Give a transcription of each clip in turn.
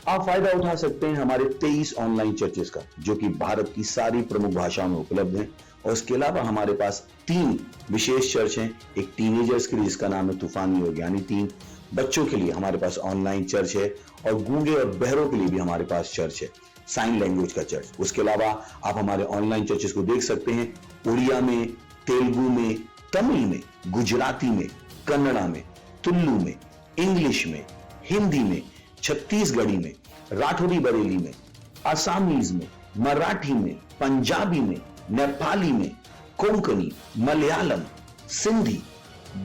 आप फायदा उठा सकते हैं हमारे 23 ऑनलाइन चर्चेस का, जो कि भारत की सारी प्रमुख भाषाओं में उपलब्ध हैं। और इसके अलावा हमारे पास 3 विशेष चर्च हैं। एक टीनेजर्स के लिए जिसका नाम है तूफानी योग यानी 3, बच्चों के लिए हमारे पास ऑनलाइन चर्च है, और गूंगे और बहरों के लिए भी हमारे पास चर्च है, साइन लैंग्वेज का चर्च। उसके अलावा आप हमारे ऑनलाइन चर्चेस को देख सकते हैं उड़िया में, तेलुगु में, तमिल में, गुजराती में, कन्नड़ा में, तुलु में, इंग्लिश में, हिंदी में, छत्तीसगढ़ी में, राठौरी बरेली में, आसामीज में, मराठी में, पंजाबी में, नेपाली में, कोंकणी, मलयालम, सिंधी,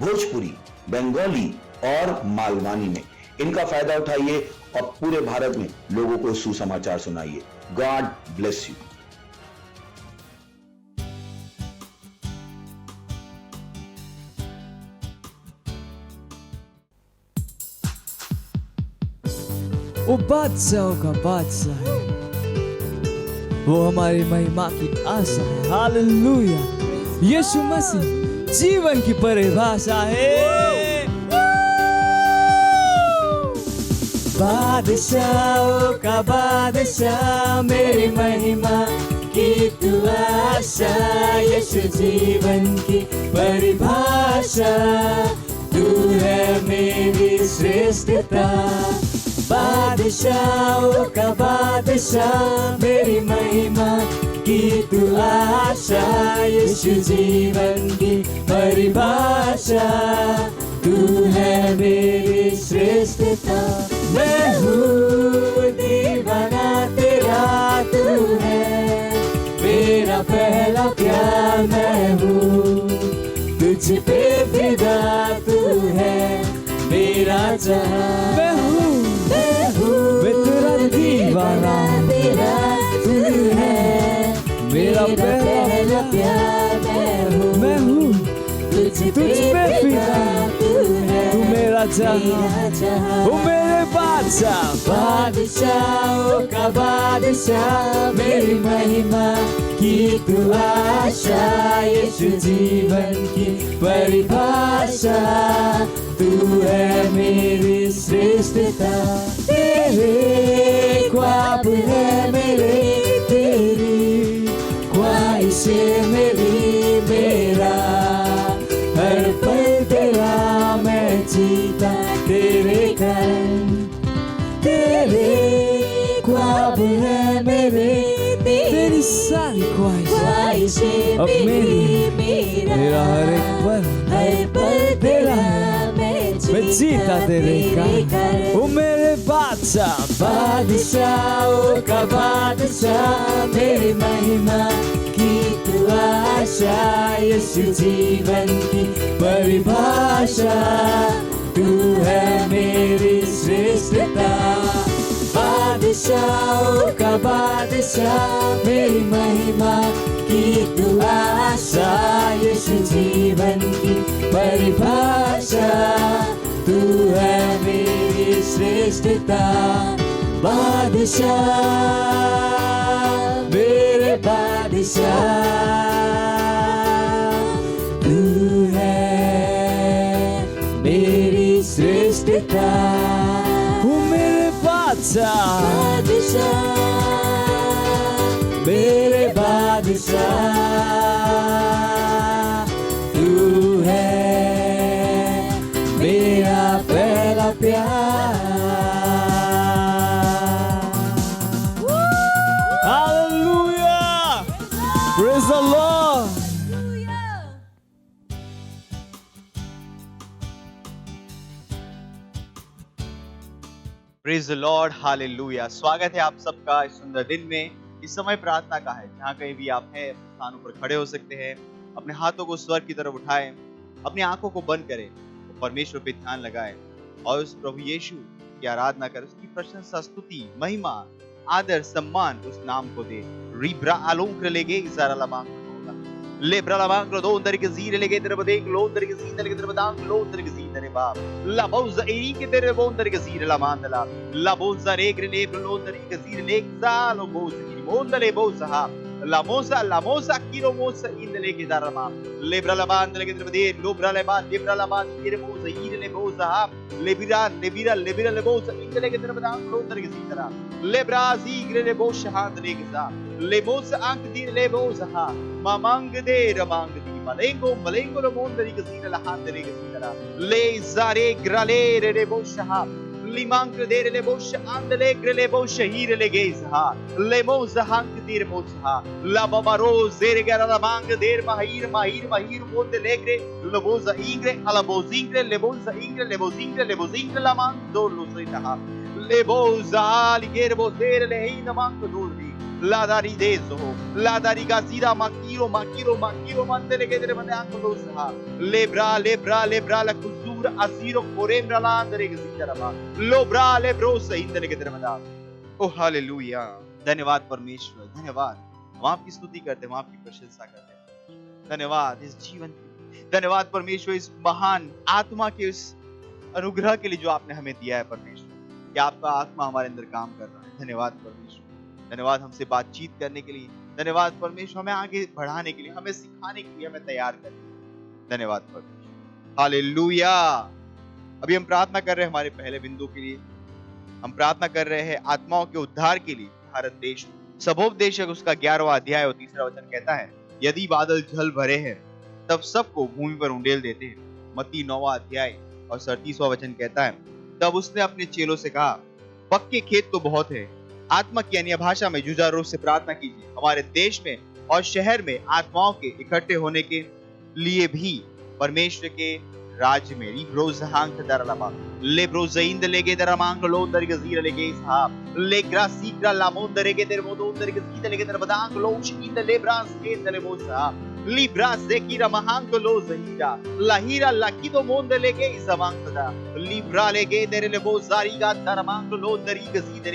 भोजपुरी, बंगाली और मालवानी में। इनका फायदा उठाइए और पूरे भारत में लोगों को सुसमाचार सुनाइए। God bless you. वो बादशाहों का बादशाह है, वो हमारी महिमा की आशा है। हालेलुया। यीशु मसीह जीवन की परिभाषा है। बादशाहों का बादशाह, मेरी महिमा की तू आशा। यीशु जीवन की परिभाषा, तू है मेरी श्रेष्ठता। बादशाहों का बादशाह, मेरी महिमा की तू आशा। यीशु जीवन की परिभाषा, तू है मेरी श्रेष्ठता। मैं हूँ दीवाना तेरा, तू है मेरा पहला प्यार। मैं हूँ तुझ पे फिदा, तू है मेरा जहां। मैं तेरा दीवाना, तेरा तू है मेरा पहला प्यार। मैं हूँ तुझ पे फिदा, तू मेरा जहां। वो मेरे बादशाह, बादशाहों का बादशाह, मेरी महिमा की तू आशा। यीशु जीवन की परिभाषा, तू है मेरी श्रेष्ठता। तेरे ख्वाब है मेरे, तेरी ख्वाहिशें मेरी, मेरा हर पल तेरा मैं जीता तेरे कारण। तेरे ख्वाब है मेरे, तेरी सारी ख्वाहिशें अब मेरी, मेरा हर एक पल तेरा मैं जीता तेरे कारण। वो मेरे बादशाह, बादशाहों का बादशाह, मेरी महिमा की तू आशा। यीशु जीवन की परिभाषा, तू है मेरी श्रेष्ठता। बादशाहों का बादशाह, मेरी महिमा की तू आशा। यीशु जीवन की परिभाषा, तू है मेरी श्रेष्ठता। बादशाह मेरे बादशाह, तू है मेरी श्रेष्ठता। वो मेरे बादशाह, मेरे बादशाह, तू है मेरा पहला प्यार। Hallelujah! Praise the Lord! Praise the lord, hallelujah. स्वागत है आप सबका इस सुंदर दिन में। इस समय प्रार्थना का है, जहाँ कहीं भी आप हैं अपने स्थानों पर खड़े हो सकते हैं। अपने हाथों को स्वर्ग की तरफ उठाएं, अपनी आंखों को बंद करें, परमेश्वर पे ध्यान लगाएं और उस प्रभु यीशु की आराधना करें। उसकी प्रशंसा, स्तुति, महिमा, आदर, सम्मान उस नाम को दे। रिब्रा आलोंक्र लेगे इजारा लबांग लेब्रा लबांग लो दो के जीरे लेगे तेरे बदेक लो के जीरे के तेरे बदांग लो के जीरे बाप लाबोज एरी के तेरे बोंदर के जीरे लामांदला लाबोज रेग रे लेब्र लो के जीरे लेग जालो बोज की मोंदले बोज हा lamosa lamosa kiro mosa indele ke darama lebra laban indele ke darama lobra laban kire mosa indele mosa lebira lebosa indele ke darama londar ke sitara lebra zigre lebosha handele ke za lemosa ank dir lebosa mamang de ramang di malengo lo mondari ke sitara handele ke sitara le zare grale lebosha limank dere le bosha andele grele bosha hire le geisa le moza hank dir moza la babaro zere gara la mang der mahir monde legre le boza ingre ala bozingre le boza ingre le bozingre la mang dor lo seita le boza ali ger bozere le hina mang dordi la dari dezo la dari gazira makiro mandele ke dere mane ank losa lebra la kuzura asiro korembra la andere ke sitarama lobra lebrosa indele के तरफ ओ hallelujah. धन्यवाद परमेश्वर, धन्यवाद। हम आपकी स्तुति करते हैं, हम आपकी प्रशंसा करते हैं। धन्यवाद इस जीवन के लिए, धन्यवाद परमेश्वर इस महान आत्मा के इस अनुग्रह के लिए जो आपने हमें दिया है परमेश्वर, कि आपका आत्मा हमारे अंदर काम कर रहा है। धन्यवाद परमेश्वर, धन्यवाद हमसे बातचीत करने के लिए, धन्यवाद परमेश्वर हमें आगे बढ़ाने के लिए, हमें सिखाने के लिए, हमें तैयार करने के लिए। धन्यवाद परमेश्वर, हालेलुया। अभी हम प्रार्थना कर रहे हैं हमारे पहले बिंदु के लिए। हम प्रार्थना कर रहे हैं आत्माओं के उद्धार के लिए भारत देश में। सबोपदेशक उसका 11वां अध्याय और 3रा वचन कहता है, यदि बादल जल भरे हैं तब सबको भूमि पर उंडेल देते हैं। मत्ती 9वां अध्याय और 37वां वचन कहता है, तब उसने अपने चेलों से कहा, पक्के खेत तो बहुत है, आत्मा की अन्य भाषा में जुझारू रूप से प्रार्थना कीजिए। हमारे देश में और शहर में आत्माओं के इकट्ठे होने के लिए भी परमेश्वर के राज्य में रिब्रोजहांक दरलबा लेब्रोज़इंद लेगे दरमांग लोंदर के ज़ीर लेगे साहब लेग्रा सीग्रा लामोंदर के दर मोदोंदर के ज़ीद लेगे दर बदांग लोश इंद लेब्रास के दर मोसा लिब्रा ज़ेकीरा महांग लो ज़हीरा लाहीरा लाकीदो मोंद लेगे इज़मांग दा लिब्रा लेगे दर लेबो ज़ारीगा दरमांग लोंदर के ज़ीद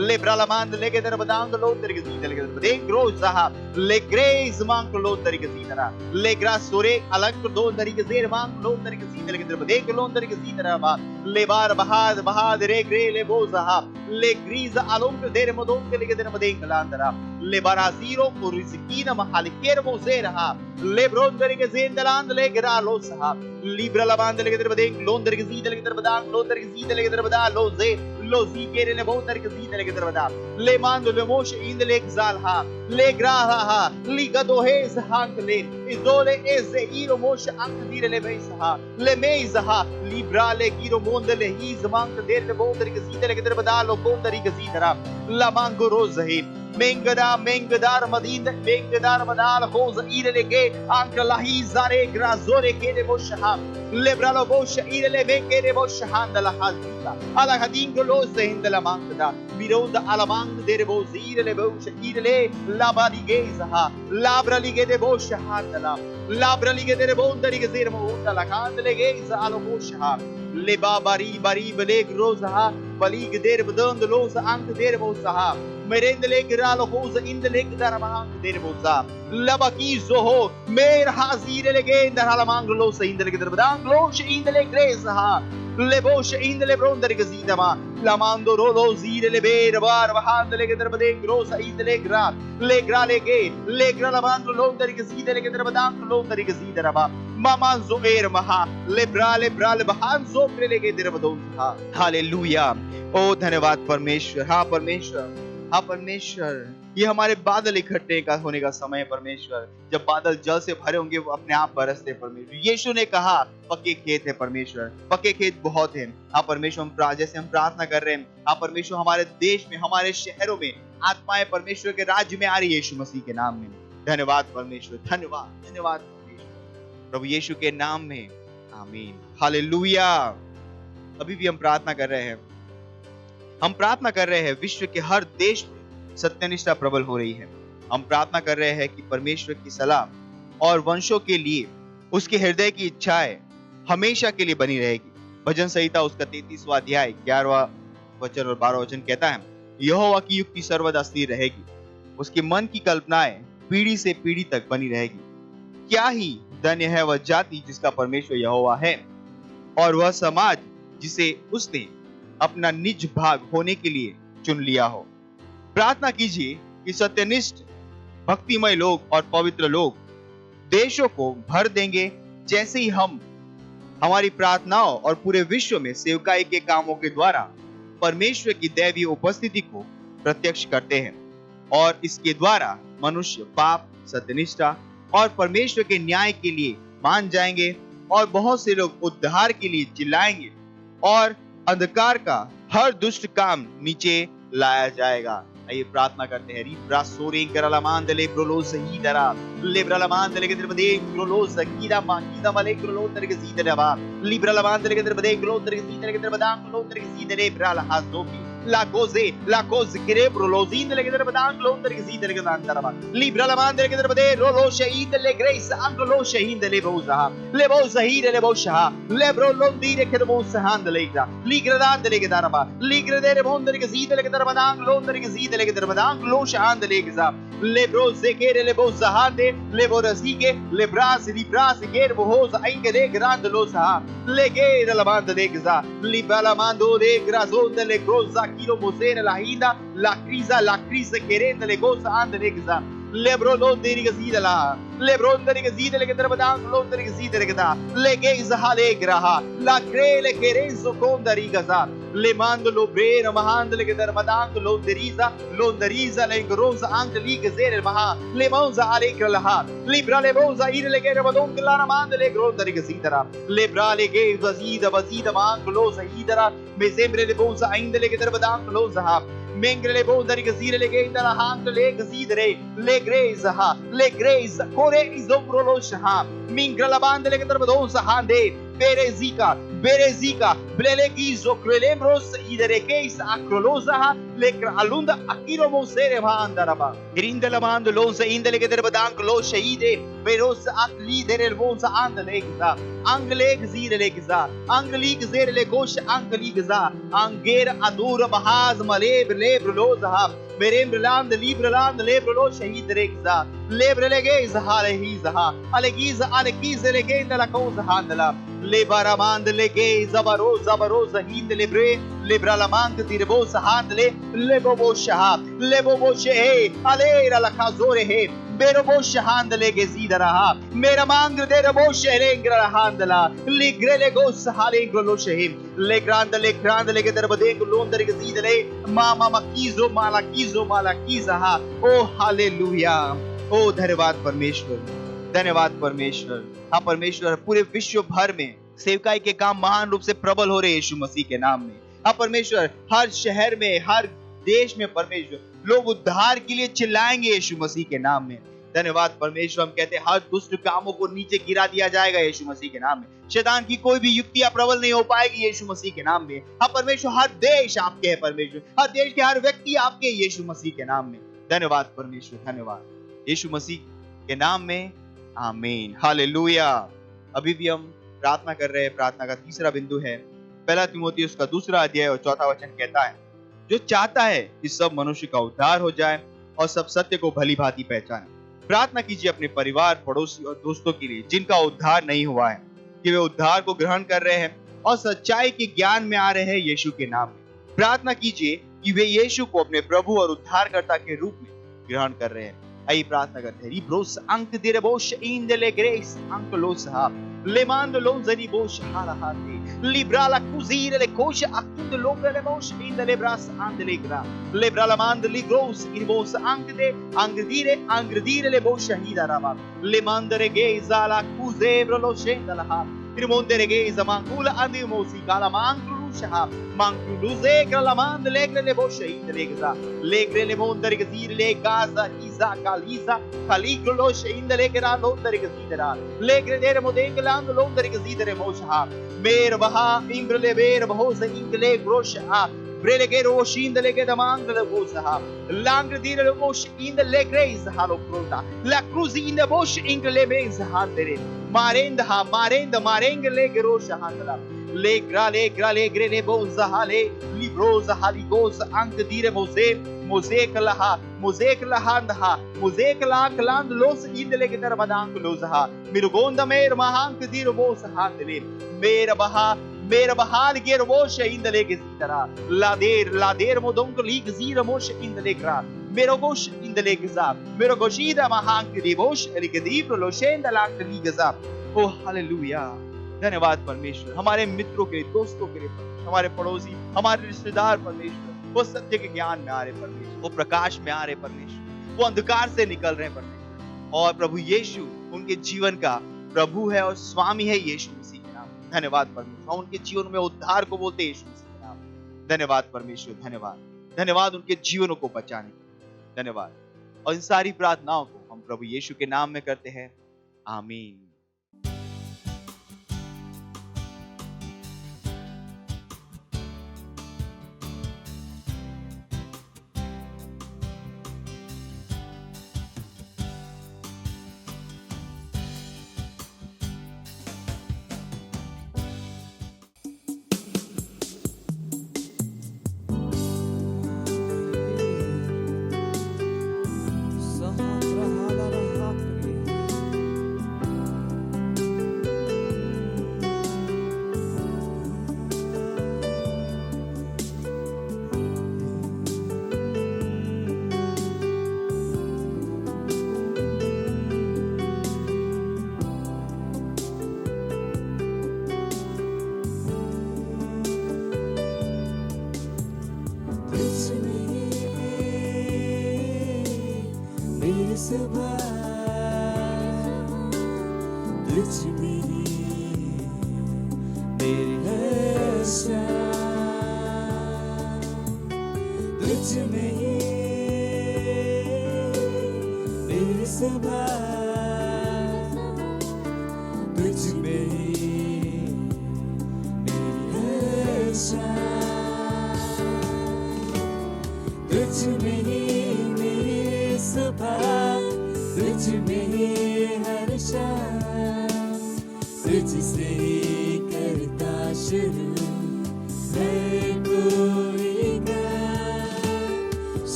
लेब्रा लामांद लेगे दर बदांग लोंदर के ज़ीद लेगे दर बदेंग रोज़ साहब लेग्रे इज़मांग लोंदर के ज़ीदरा लेग्रा सोरे अलग लोंदर के ज़ेर मांग लोंदर के ज़ीद लेगे दर बदेंग लोंदर के ज़ीदरा लेबार बहाद रे ग्रे ले बोज़हा ले ग्रीज अलुंग देर मदोंग लेगे दर बदेंग लांदरा ले बाराज़ीरो को रिज़कीना महालिकेर मोज़ेरहा ले ब्रोंदर के ज़ेन दलांद ले गिरा लो साहब लिब्रा लबांद लेगे दर बदेंग लोंदर के ज़ीद लेगे दर बदांग लोंदर के ज़ीद लेगे दर बदा लो ज़े लो ज़ी केरे ले बोंदर के ज़ीद लेगे दर बदा ले मांद ले मोश इंद ले ज़ालहा ले ग्राहा ली गदोहे ज़हांग ले इज़ोले एज़े इरो मोश अंक दीरे ले बेसहा ले मेज़हा लिब्रा ले गिरो मोंद ले ही ज़मांग देर ले बोंदर के ज़ीद लेगे दर बदा लो बोंदर के ज़ीदरा लमांगो रोज़ही मेंगदार मदीन मेंगदार मदाल खोज इरले के अंकलाही जारे ग्राजोरे के ले बोशहा लेब्रालो बोश इरले मेंगेरे बोशहान दला हाज़ीका अला हदीन को लोज़ हिंदला मांगदा बिरोद अलमांग देरे बोज़ इरले बोश इरले लाबादी गेज़हा लाब्राली के दे बोशहान दला लाब्राली के देरे बोंदरी के ज़ेर मोंदा लखान दले गेज़ आलो बोशहा ले बाबारी बारी बलेग रोज़हा बलीग देर बदंद लोज़ अंक देर बोशहा मेरेंद लेग रालो खोज इंद लेग दर मांग देर बोसा लबकी जोहो मेर हाजिर लेगे दर मांग लो से इंद लेग दर बदांग लोश इंद लेग रेस हा लेबोश इंद ले ब्रोंदर के जीदमा लमांदो रोलो जीर ले बेर बार वहांद लेग दर बदेंग रोस इंद लेग रा लेग्रा लमांग लोंदर के जीद लेग दर बदांग लोंदर के जीदर बा मामा जो एर महा लेब्रा ले बहान जो लेगे दर बदों हा हालेलुया। ओ धन्यवाद परमेश्वर। हाँ परमेश्वर, ये हमारे बादल इकट्ठे का होने का समय परमेश्वर, जब बादल जल से भरे होंगे वो अपने आप बरसते परमेश्वर। यीशु ने कहा पक्के खेत है परमेश्वर, पक्के खेत बहुत हैं। हाँ परमेश्वर, जैसे हम प्रार्थना कर रहे हैं, हाँ परमेश्वर हमारे देश में, हमारे शहरों में आत्माएं परमेश्वर के राज्य में आ रही है यीशु मसीह के नाम में। धन्यवाद परमेश्वर, धन्यवाद परमेश्वर, प्रभु यीशु के नाम में, आमीन, हालेलुया। अभी भी हम प्रार्थना कर रहे हैं विश्व के हर देश में सत्यनिष्ठा प्रबल हो रही है। हम प्रार्थना कर रहे हैं कि परमेश्वर की सलाह और वंशों के लिए उसके हृदय की इच्छाएं हमेशा के लिए बनी रहेगी। भजन संहिता उसका 33वां अध्याय 11वां वचन और 12वां वचन कहता है, यहोवा की युक्ति सर्वदा स्थिर रहेगी, उसके मन की कल्पनाएं पीढ़ी से पीढ़ी तक बनी रहेगी। क्या ही धन्य है वह जाति जिसका परमेश्वर यहोवा है, और वह समाज जिसे उसने अपना निज भाग होने के लिए चुन लिया हो। प्रार्थना कीजिए कि सत्यनिष्ठ भक्तिमय लोग और पवित्र लोग देशों को भर देंगे, जैसे ही हम हमारी प्रार्थनाओं और पूरे विश्व में सेवकाई के कामों के द्वारा परमेश्वर की दैवीय उपस्थिति को प्रत्यक्ष करते हैं। और इसके द्वारा मनुष्य पाप, सत्यनिष्ठा और परमेश्वर के न्याय के लिए मान जाएंगे और बहुत से लोग उद्धार के लिए चिल्लाएंगे और अंधकार का हर दुष्ट काम नीचे लाया जाएगा। आइए प्रार्थना करते हैं। रिब्रा सोरें करलामांदले प्रोलोस हीदरा लिब्रलामांदले के द्रबदे प्रोलोस कीदा माकीदा मले प्रोलोस तरके सीदरवा लिब्रलामांदले के द्रबदे प्रोलोस तरके सीदरे के द्रबदा प्रोलोस तरके सीदरे ब्राला हाजोकी la cose che prolozin delle che darbada londre che si delle che andava libra la mande che darbade rolo shahin delle grace anglo shahin delle bosa hire le bosha le brolondire che bosa handle li gradande le che darba li gradere monde che si delle che darbada londre che si delle che darbada anglo shahan delle che le brose che le bosa hande le borasige le brasi di brasi che bosa anche de grande lo sa le che la mande de che libra la mando de grazon delle cosa Kilo Mosere la Hida, la crisi che rende le cose andelegza. Lebro londri che si della, lebrondri che si delle che trabadan, londri che si delle che da, le geisa halegraha, la crele che renzo conda rigasa, le mando lo brera mahandle che trabadan, londeriza le grosa anche lì che sere maha, le monza alegra la libra le bosa irle che rabadon che la ramande le grondri che si dara, lebra le che vasida ma anche losa idara, me sempre le bosa indele che trabadan losa mentre le bondari che si relegate la hand le gasidere le grace core isombro lo shaha mingra la banda le che trabadon sahande berezika blelegizo crelembros idere case acrolosa le alunda akiro mosere vandaraba irinde la mando lonza indele che trabadan lo shaide veros ak lidere el bonza andale gza angle gzire le gza angli gzire le gosh angli gza anger adura bahaz maleb lebro loza berembrland librland lebro lo shahid regza lebre legeza halehiza alegiza alegiza legenda la cosa handla le baramand legeza baroza hind lebre lebra la mand di rebosa handle lebobo shahab lebobo she alera la kazore he bero bosh handle gezidara mera mangre de rebosh lengra handla ligre le gos halengro lo shehim le grande le che darbade londre gezidale mama makizo malakiza ha oh hallelujah ओ धन्यवाद परमेश्वर। हाँ परमेश्वर, पूरे विश्व भर में सेवकाई के काम महान रूप से प्रबल हो रहे यीशु मसीह के नाम में। हाँ परमेश्वर, हर शहर में हर देश में परमेश्वर लोग उद्धार के लिए चिल्लाएंगे यीशु मसीह के नाम में। धन्यवाद परमेश्वर। हम कहते हैं हर दुष्ट कामों को नीचे गिरा दिया जाएगा यीशु मसीह के नाम में। शैतान की कोई भी युक्तियां प्रबल नहीं हो पाएगी यीशु मसीह के नाम में। हाँ परमेश्वर, हर देश आपके है परमेश्वर, हर देश के हर व्यक्ति आपके यीशु मसीह के नाम में। धन्यवाद परमेश्वर, धन्यवाद यीशु मसीह के नाम में, आमीन, हालेलुया। अभी भी हम प्रार्थना कर रहे हैं। प्रार्थना का तीसरा बिंदु है 1 तीमुथियुस का 2 अध्याय और 4 वचन कहता है, जो चाहता है कि सब मनुष्य का उद्धार हो जाए और सब सत्य को भली भांति पहचाने। प्रार्थना कीजिए अपने परिवार, पड़ोसी और दोस्तों के लिए जिनका उद्धार नहीं हुआ है, कि वे उद्धार को ग्रहण कर रहे हैं और सच्चाई के ज्ञान में आ रहे हैं यीशु के नाम में। प्रार्थना कीजिए कि वे यीशु को अपने प्रभु और उद्धारकर्ता के रूप में ग्रहण कर रहे हैं। आइए प्रार्थना करते हैं। रिब्रोस अंक देरे बोश इंदले ग्रेस अंक लोसा लेमांड लोंजरी बोश हालाहाते लिब्राला कुजीरे ले कोश अक्किंद लोंगले बोश इंदले ब्रास अंदले ग्रा लिब्राला मांदली ग्रोस इनबोस अंगदीरे ले बोश हिदारावा लेमांदरे गेजाला कुजेब्रो लो शेंदला Rimontere geza mancula andi mosi kala manculu shaha manculu zegra la mand legre le boshe indlegza legre le mondere gzir le gaza iza kaliza kaligro lo sheindle gra londere gzidera legre dere modengland londere gzidere mosha mer baha imbrele ber bahosa ingle grosha Brelegero shindele che damandele bosa lang dire le bosh in the legreis halo prota la cruz in the bosh ingle mens handere marenda le gerosha handla legra legre le bosa hale librosa haligos ang dire mosek la kland los indele che darmadang losa mirugonda mer mahank dire bosa handle Mera bahar ger moshe in the leg zidara lader modong lig zira moshe in the legra Merogosh in the lake gazap. Merogoshida mahang devosh eligadi proloshenda lak the gazap. Oh hallelujah. धन्यवाद परमेश्वर, हमारे मित्रों के लिए, दोस्तों के लिए परमेश्वर, हमारे पड़ोसी, हमारे रिश्तेदार परमेश्वर, वो सत्य के ज्ञान में आ रहे परमेश्वर, वो प्रकाश में आ रहे परमेश्वर, वो अंधकार से निकल रहे परमेश्वर। और प्रभु यीशु उनके जीवन का प्रभु है और स्वामी है यीशु मसीह के नाम। धन्यवाद परमेश्वर, उनके जीवन में उद्धार को बोलते यीशु मसीह के नाम। धन्यवाद परमेश्वर, धन्यवाद, धन्यवाद उनके जीवनों को बचाने के, धन्यवाद। और इन सारी प्रार्थनाओं को हम प्रभु यीशु के नाम में करते हैं, आमीन।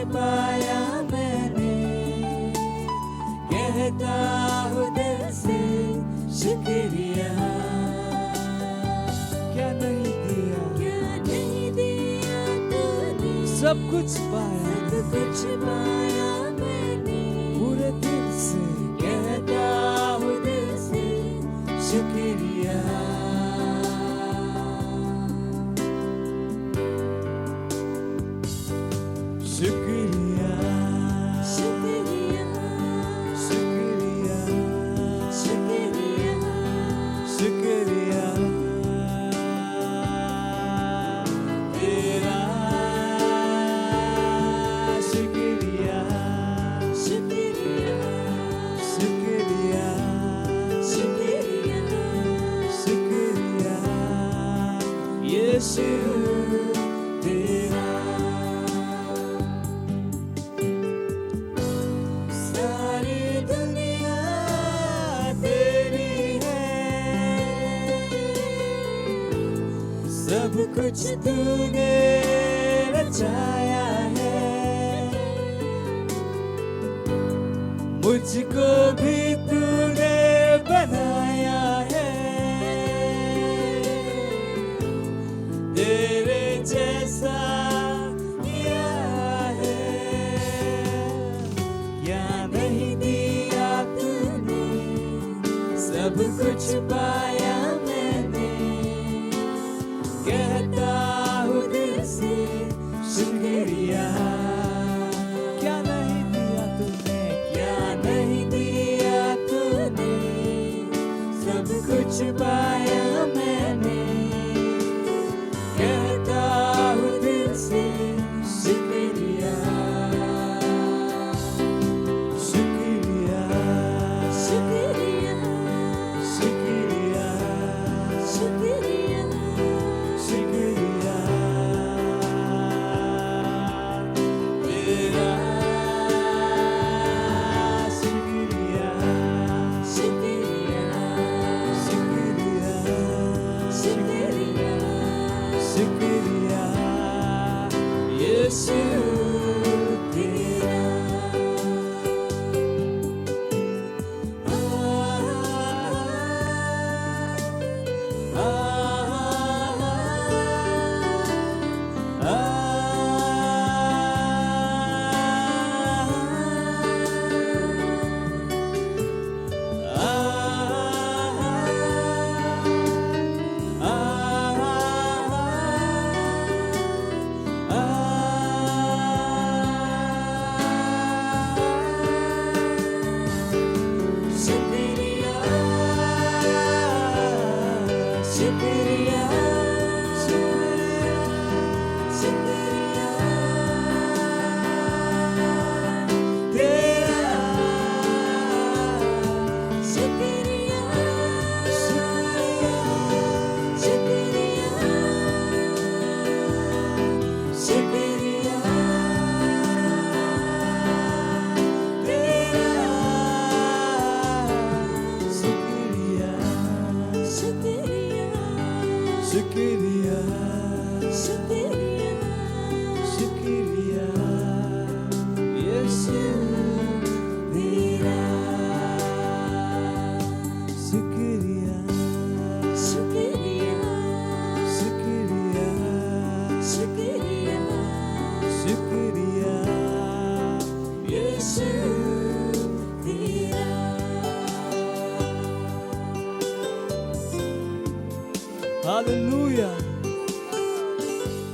पाया मैंने, कहता हूँ दिल से शुक्रिया। क्या नहीं दिया तूने, सब कुछ पाया मैंने, पूरे दिल से कहता हूँ दिल से शुक्रिया। कुछ तूने रचाया है, मुझको भी तूने बनाया है, तेरे जैसा किया है। क्या नहीं दिया तूने, सब कुछ पाया मैंने, कहता हूँ दिल से शुक्रिया। क्या नहीं दिया तूने, क्या नहीं दिया तूने, यीशु तेरा। Hallelujah.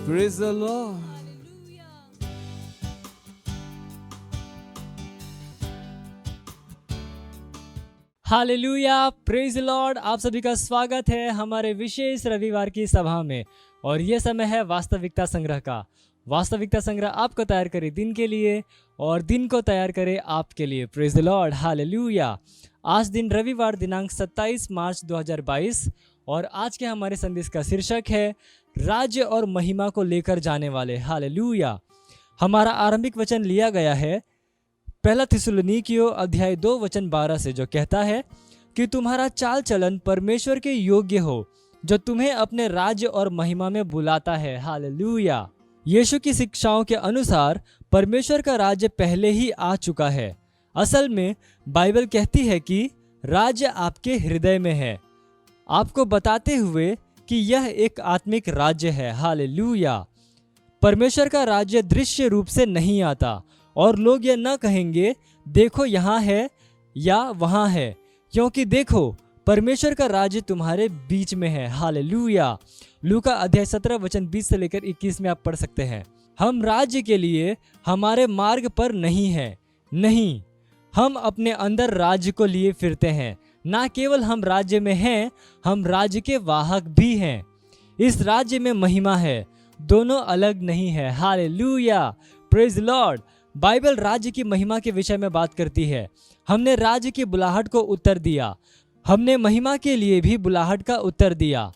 Praise the Lord. Hallelujah, praise Lord. आप सभी का स्वागत है हमारे विशेष रविवार की सभा में। और ये समय है वास्तविकता संग्रह का। वास्तविकता संग्रह आपको तैयार करे दिन के लिए और दिन को तैयार करे आपके लिए। Praise Lord, hallelujah. आज दिन रविवार दिनांक 27 मार्च 2022 और आज के हमारे संदेश का शीर्षक है राज्य और महिमा को लेकर जाने वाले। हालेलुया। हमारा आरंभिक वचन लिया गया है पहला थिस्सलुनीकियों अध्याय 2 वचन 12 से, जो कहता है कि तुम्हारा चाल चलन परमेश्वर के योग्य हो, जो तुम्हें अपने राज्य और महिमा में बुलाता है। हालेलुया। यीशु की शिक्षाओं के अनुसार परमेश्वर का राज्य पहले ही आ चुका है। असल में बाइबल कहती है कि राज्य आपके हृदय में है, आपको बताते हुए कि यह एक आत्मिक राज्य है। हालेलुया। परमेश्वर का राज्य दृश्य रूप से नहीं आता और लोग यह न कहेंगे देखो यहाँ है या वहाँ है, क्योंकि देखो परमेश्वर का राज्य तुम्हारे बीच में है। हालेलुया। लूका अध्याय 17 वचन 20 से लेकर 21 में आप पढ़ सकते हैं। हम राज्य के लिए हमारे मार्ग पर नहीं हैं, नहीं, हम अपने अंदर राज्य को लिए फिरते हैं। ना केवल हम राज्य में हैं, हम राज्य के वाहक भी हैं। इस राज्य में महिमा है, दोनों अलग नहीं है। Hallelujah, praise Lord. बाइबल राज्य की महिमा के विषय में बात करती है। हमने राज्य की बुलाहट को उत्तर दिया, हमने महिमा के लिए भी बुलाहट का उत्तर दिया।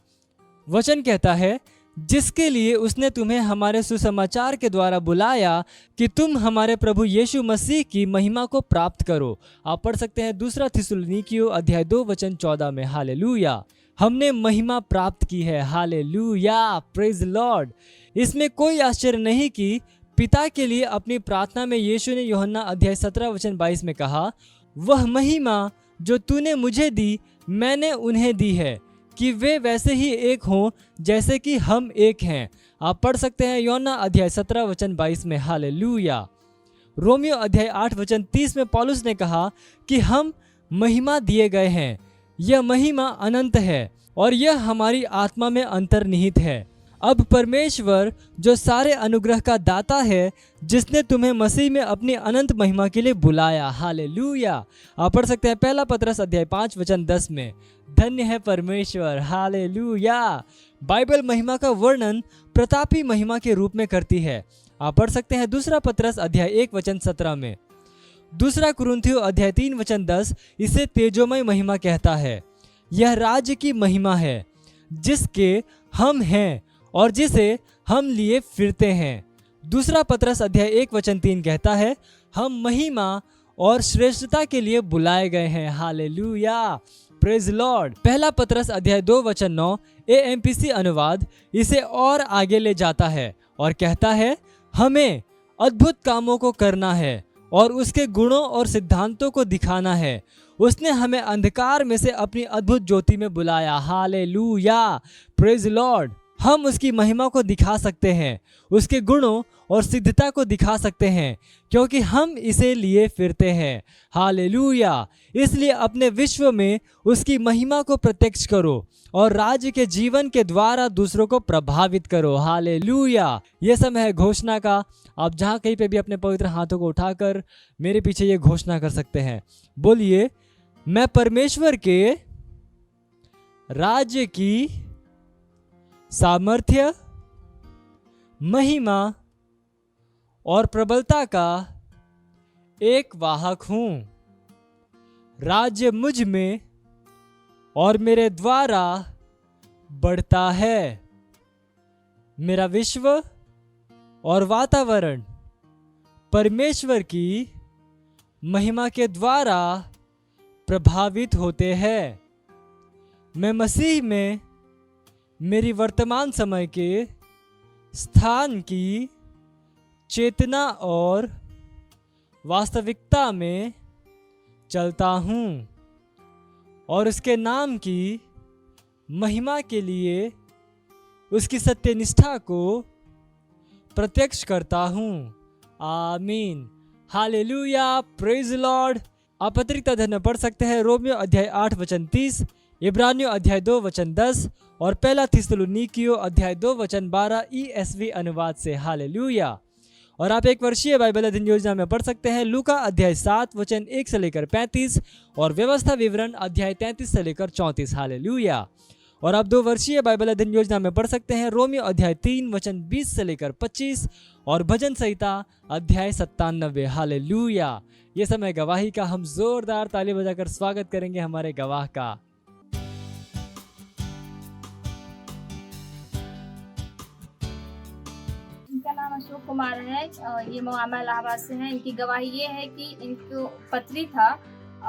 वचन कहता है जिसके लिए उसने तुम्हें हमारे सुसमाचार के द्वारा बुलाया कि तुम हमारे प्रभु यीशु मसीह की महिमा को प्राप्त करो। आप पढ़ सकते हैं दूसरा थिस्सलुनीकियों अध्याय 2 वचन 14 में। हालेलुया। हमने महिमा प्राप्त की है। Hallelujah, praise Lord. इसमें कोई आश्चर्य नहीं कि पिता के लिए अपनी प्रार्थना में यीशु ने यूहन्ना अध्याय 17 वचन 22 में कहा, वह महिमा जो तूने मुझे दी मैंने उन्हें दी है, कि वे वैसे ही एक हों जैसे कि हम एक हैं। आप पढ़ सकते हैं यूहन्ना अध्याय 17 वचन 22 में। हालेलुया। रोमियो अध्याय 8 वचन 30 में पौलुस ने कहा कि हम महिमा दिए गए हैं, यह महिमा अनंत है और यह हमारी आत्मा में अंतर्निहित है। अब परमेश्वर जो सारे अनुग्रह का दाता है, जिसने तुम्हें मसीह में अपनी अनंत महिमा के लिए बुलाया। हालेलुया। आप पढ़ सकते हैं पहला पतरस अध्याय 5 वचन 10 में। धन्य है परमेश्वर। हालेलुया। बाइबल महिमा का वर्णन प्रतापी महिमा के रूप में करती है। आप पढ़ सकते हैं दूसरा पतरस अध्याय 1 वचन 17 में। दूसरा कुरिन्थियों अध्याय 3 वचन 10 इसे तेजोमय महिमा कहता है। यह राज्य की महिमा है जिसके हम हैं और जिसे हम लिए फिरते हैं। दूसरा पतरस अध्याय 1 वचन 3 कहता है हम महिमा और श्रेष्ठता के लिए बुलाए गए हैं। Hallelujah, praise Lord. पहला पतरस अध्याय 2 वचन 9 AMPC अनुवाद इसे और आगे ले जाता है और कहता है हमें अद्भुत कामों को करना है और उसके गुणों और सिद्धांतों को दिखाना है। उसने हमें अंधकार में से अपनी अद्भुत ज्योति में बुलाया। Hallelujah, praise Lord. हम उसकी महिमा को दिखा सकते हैं, उसके गुणों और सिद्धता को दिखा सकते हैं, क्योंकि हम इसे लिए फिरते हैं। हालेलुया। इसलिए अपने विश्व में उसकी महिमा को प्रत्यक्ष करो और राज्य के जीवन के द्वारा दूसरों को प्रभावित करो। हालेलुया। यह समय है घोषणा का। आप जहाँ कहीं पे भी अपने पवित्र हाथों को उठाकर मेरे पीछे ये घोषणा कर सकते हैं। बोलिए, मैं परमेश्वर के राज्य की सामर्थ्य, महिमा और प्रबलता का एक वाहक हूं। राज्य मुझ में और मेरे द्वारा बढ़ता है। मेरा विश्व और वातावरण परमेश्वर की महिमा के द्वारा प्रभावित होते हैं। मैं मसीह में मेरी वर्तमान समय के स्थान की चेतना और वास्तविकता में चलता हूँ और उसके नाम की महिमा के लिए उसकी सत्यनिष्ठा को प्रत्यक्ष करता हूँ। आमीन। Hallelujah, praise Lord. आप अतिरिक्त अध्ययन में पढ़ सकते हैं रोमियो अध्याय 8 वचन 30, इब्रानियों अध्याय 2 वचन 10 और पहला थिस्सलुनीकियों अध्याय 2 वचन 12 ESV अनुवाद से। हालेलुया। और आप एक वर्षीय बाइबल अध्ययन योजना में पढ़ सकते हैं लूका अध्याय 7 वचन 1 से लेकर 35 और व्यवस्था विवरण अध्याय 33 से लेकर 34। हालेलुया। और आप 2 वर्षीय बाइबल अध्ययन योजना में पढ़ सकते हैं रोमियो अध्याय 3 वचन 20 से लेकर 25 और भजन संहिता अध्याय 97। हालेलुया। ये समय गवाही का, हम जोरदार ताली बजाकर स्वागत करेंगे हमारे गवाह का। इनका नाम अशोक कुमार है, ये मोआमा इलाहाबाद से हैं। इनकी गवाही ये है कि इनको पथरी था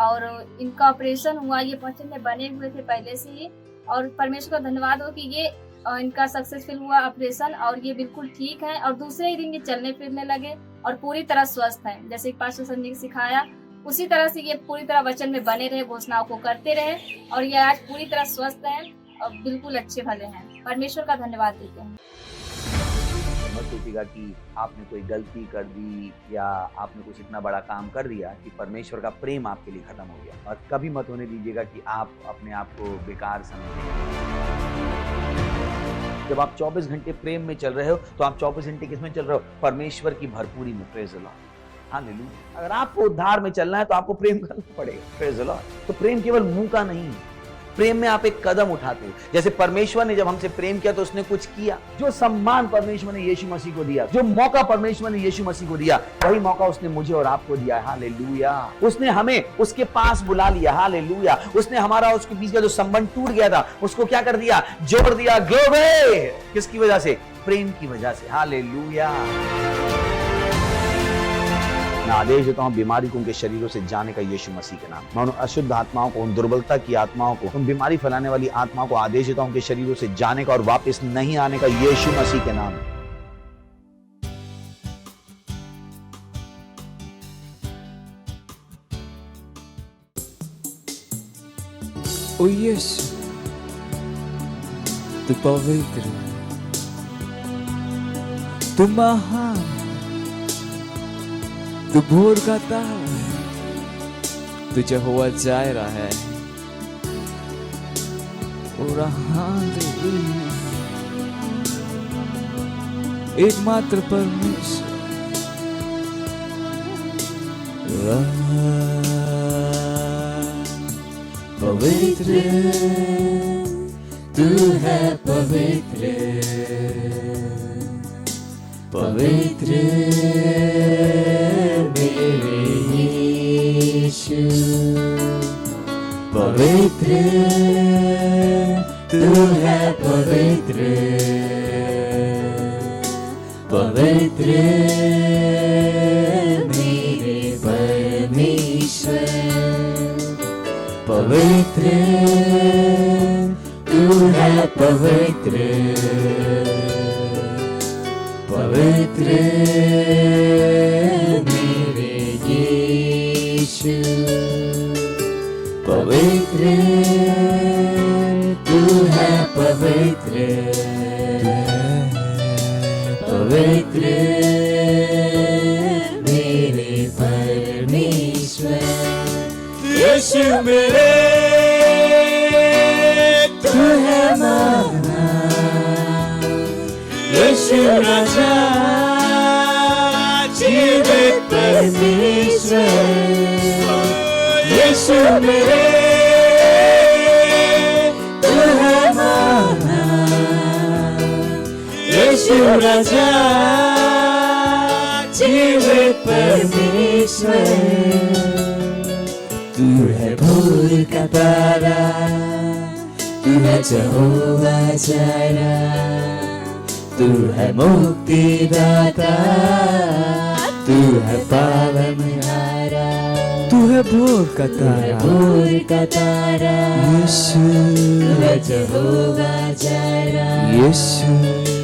और इनका ऑपरेशन हुआ। ये पथरी में बने हुए थे पहले से ही, और परमेश्वर का धन्यवाद हो कि ये इनका सक्सेसफुल हुआ ऑपरेशन और ये बिल्कुल ठीक है। और दूसरे ही दिन ये चलने फिरने लगे और पूरी तरह स्वस्थ हैं। जैसे पास्टर संजय ने सिखाया उसी तरह से ये पूरी तरह वचन में बने रहे, घोषणाओं को करते रहे और ये आज पूरी तरह स्वस्थ हैं और बिल्कुल अच्छे भले हैं। परमेश्वर का धन्यवाद देते हैं। मत सोचिएगा कि आपने कोई गलती कर दी या आपने कुछ इतना बड़ा काम कर दिया कि परमेश्वर का प्रेम आपके लिए खत्म हो गया। और कभी मत होने दीजिएगा कि आप अपने आप को बेकार समझें। जब आप 24 घंटे प्रेम में चल रहे हो तो आप 24 घंटे किस में चल रहे हो? परमेश्वर की भरपूरी में। Praise the lord, hallelujah. अगर आपको उद्धार में चलना है तो आपको प्रेम करना पड़ेगा। Praise the Lord. तो प्रेम केवल मुंह का नहीं है, प्रेम में आप एक कदम उठाते हो। जैसे परमेश्वर ने जब हमसे प्रेम किया तो उसने कुछ किया। जो सम्मान परमेश्वर ने यीशु मसीह को दिया, जो मौका परमेश्वर ने यीशु मसीह को दिया, वही मौका उसने मुझे और आपको दिया। हालेलुया। उसने हमें उसके पास बुला लिया। हालेलुया। उसने हमारा उसके बीच का जो संबंध टूट गया था उसको क्या कर दिया? जोड़ दिया। ग्लोरी। किसकी वजह से? प्रेम की वजह से। हालेलुया। मैं आदेश देता हूं बीमारी को उनके शरीरों से जाने का यीशु मसीह के नाम। मैं उन अशुद्ध आत्माओं को, उन दुर्बलता की आत्माओं को, उन बीमारी फैलाने वाली आत्माओं को आदेश देता हूं उनके शरीरों से जाने का और वापस नहीं आने का यीशु मसीह के नाम। ओ यीशु, तू पवित्र, तू महान, तू भोर का तारा है, तू यहोवा जायरा है। एकमात्र परमेश्वर, पवित्र तू है, पवित्र पवित्र मेरे यीशु, पवित्र तू है, पवित्र पवित्र मेरे परमेश्वर, पवित्र तू है, पवित्र पवित्र मेरे यीशु, पवित्र तू है, पवित्र पवित्र मेरे परमेश्वर। यीशु मेरे तू है माना, यीशु राजा जीवित परमेश्वर। यीशु मेरे तू है माना, यीशु राजा जीवित परमेश्वर। तू है भोर का तारा, तू है यहोवा जायरा, तू है मुक्तिदाता, तू है पालनहारा। तू है भोर का तारा, भोर का तारा यीशु, तू है यहोवा जायरा यीशु,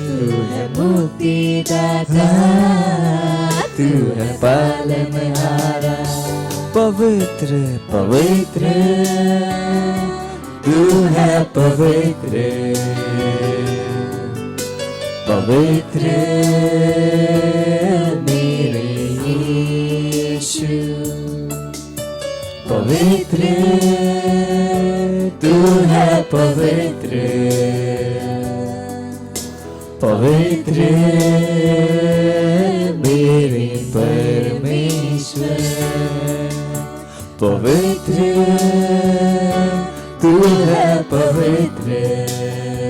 तू है मुक्तिदाता, तू है पालनहारा। पवित्र पवित्र तू है, पवित्र पवित्र मेरे यीशु पवित्र तू है पवित्र पवित्र मेरे परमेश्वर पवित्र तू है पवित्र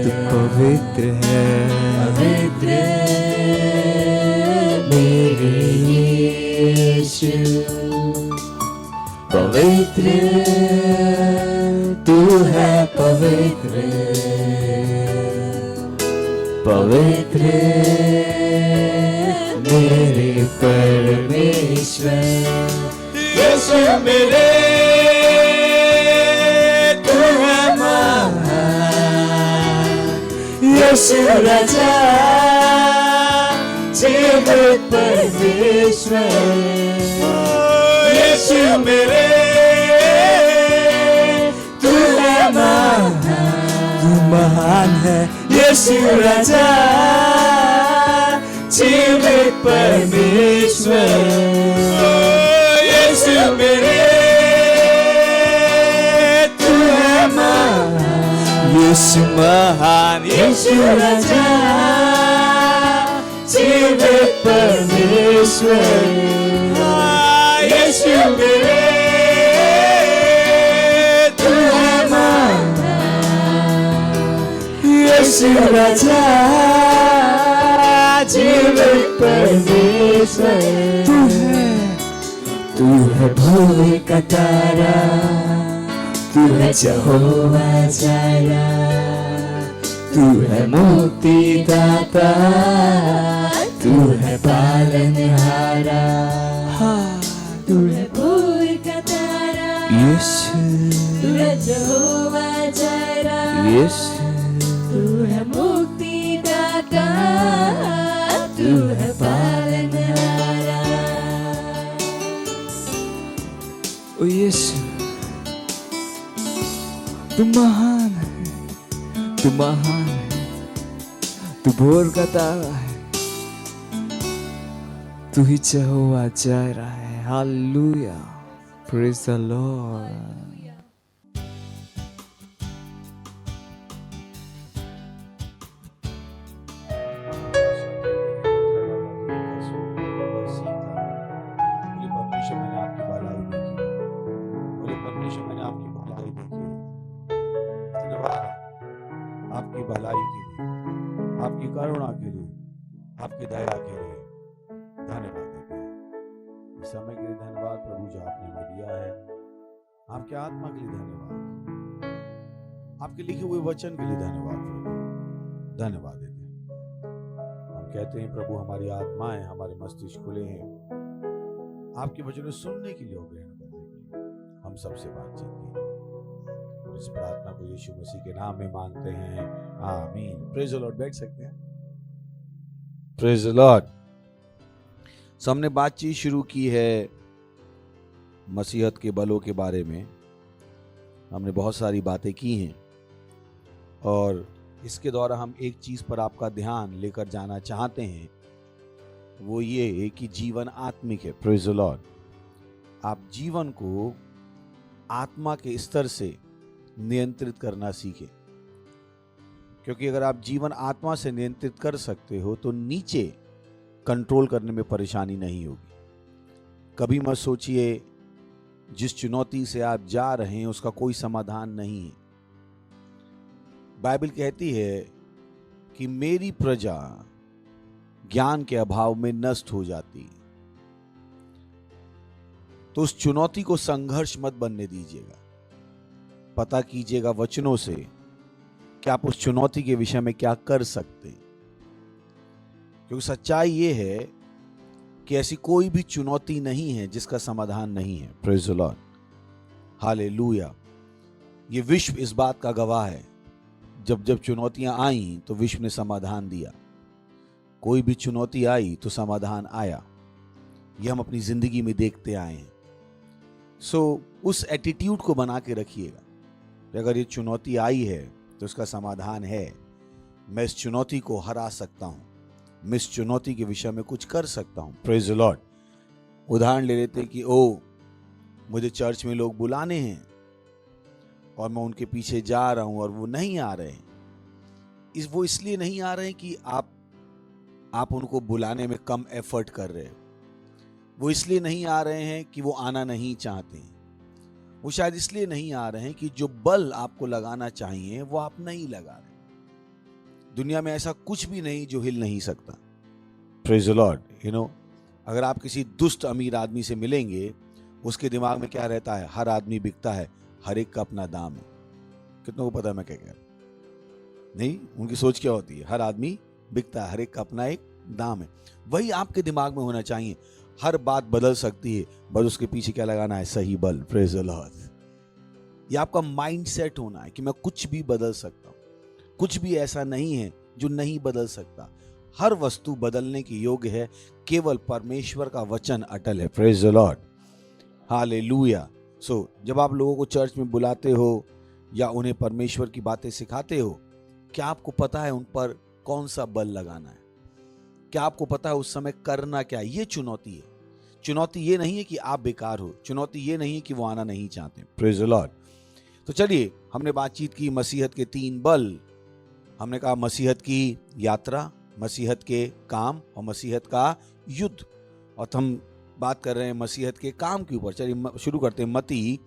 तू पवित्र है पवित्र मेरे यीशु पवित्र तू है पवित्र पवित्र मेरे परमेश्वर यीशु मेरे तू है महान यीशु राजा जीवित परमेश्वर यीशु मेरे तू है महान है यीशु राजा जीवित परमेश्वर यीशु मेरे तू है महान यीशु राजा जीवित परमेश्वर यीशु मेरे तू है महान यीशु राजा जीवित परमेश्वर तू है भोर का तारा तू है यहोवा जारा तू है मुक्ति दाता तू है पालनहारा तू है भोर का तारा यीशु तू है यहोवा जारा यीशु तू है मुक्ति दाता तू है पालनहारा ओ यीशु तू महान है तू महान है तू भोर का तारा है तू ही यहोवा जायरा है हालेलुया प्रेज द लॉर्ड परमेश्वर मैंने आपकी भलाई देखी बोले परमेश्वर मैंने आपकी भलाई देखी धन्यवाद आपकी भलाई के लिए आपकी करुणा के लिए आपकी दया के लिए धन्यवाद देते हैं इस समय के लिए धन्यवाद प्रभु जो आपने हमें दिया है आपके आत्मा के लिए धन्यवाद आपके लिखे हुए वचन के लिए धन्यवाद प्रभु धन्यवाद देते हैं हम कहते हैं प्रभु हमारी आत्माएं हमारे मस्तिष्क खुले हैं आपके वचन सुनने के लिए और ग्रहण करने के लिए हम सबसे बातचीत कीजिए और इस प्रार्थना को यीशु मसीह के नाम में मांगते हैं आमीन प्रेज द लॉर्ड बैठ सकते हैं प्रेज द लॉर्ड सो हमने बातचीत शुरू की है मसीहत के बलों के बारे में हमने बहुत सारी बातें की हैं और इसके द्वारा हम एक चीज पर आपका ध्यान लेकर जाना चाहते हैं वो ये है कि जीवन आत्मिक है प्रेज द लॉर्ड आप जीवन को आत्मा के स्तर से नियंत्रित करना सीखें क्योंकि अगर आप जीवन आत्मा से नियंत्रित कर सकते हो तो नीचे कंट्रोल करने में परेशानी नहीं होगी कभी मत सोचिए जिस चुनौती से आप जा रहे हैं उसका कोई समाधान नहीं है बाइबल कहती है कि मेरी प्रजा ज्ञान के अभाव में नष्ट हो जाती है तो उस चुनौती को संघर्ष मत बनने दीजिएगा पता कीजिएगा वचनों से कि आप उस चुनौती के विषय में क्या कर सकते हैं क्योंकि सच्चाई ये है कि ऐसी कोई भी चुनौती नहीं है जिसका समाधान नहीं है प्रेज द लॉर्ड हालेलुया ये विश्व इस बात का गवाह है जब जब चुनौतियां आई तो विश्व ने समाधान दिया कोई भी चुनौती आई तो समाधान आया ये हम अपनी जिंदगी में देखते आए हैं सो उस एटीट्यूड को बना के रखिएगा अगर ये चुनौती आई है तो उसका समाधान है मैं इस चुनौती को हरा सकता हूं मैं इस चुनौती के विषय में कुछ कर सकता हूं प्रेज द लॉर्ड उदाहरण ले लेते हैं कि ओ मुझे चर्च में लोग बुलाने हैं और मैं उनके पीछे जा रहा हूं और वो नहीं आ रहे हैं। वो इसलिए नहीं आ रहे हैं कि आप उनको बुलाने में कम एफर्ट कर रहे हो। वो इसलिए नहीं आ रहे हैं कि वो आना नहीं चाहते हैं। वो शायद इसलिए नहीं आ रहे हैं कि जो बल आपको लगाना चाहिए वो आप नहीं लगा रहे। दुनिया में ऐसा कुछ भी नहीं जो हिल नहीं सकता। Praise the Lord. अगर आप किसी दुष्ट अमीर आदमी से मिलेंगे, उसके दिमाग में क्या रहता है? हर आदमी बिकता है, हर एक का अपना दाम है। कितनों को पता है मैं क्या कह रहा हूं? नहीं, उनकी सोच क्या होती है? हर आदमी बिकता है, हर एक का अपना एक दाम है। वही आपके दिमाग में होना चाहिए। हर बात बदल सकती है, बस उसके पीछे क्या लगाना है? सही बल। Praise the Lord. ये आपका माइंड सेट होना है कि मैं कुछ भी बदल सकता हूं। कुछ भी ऐसा नहीं है जो नहीं बदल सकता। हर वस्तु बदलने की योग्य है, केवल परमेश्वर का वचन अटल है। Praise the lord. हालेलुया। जब आप लोगों को चर्च में बुलाते हो या उन्हें परमेश्वर की बातें सिखाते हो, क्या आपको पता है उन पर कौन सा बल लगाना है? क्या आपको पता है उस समय करना क्या है? ये चुनौती है। चुनौती ये नहीं है कि आप बेकार हो, चुनौती ये नहीं है कि वो आना नहीं चाहते। Praise the Lord. तो चलिए, हमने बातचीत की मसीहत के 3 बल। हमने कहा मसीहत की यात्रा, मसीहत के काम और मसीहत का युद्ध। और हम बात कर रहे हैं मसीहत के काम के ऊपर। चलिए शुरू करते हैं। मत्ती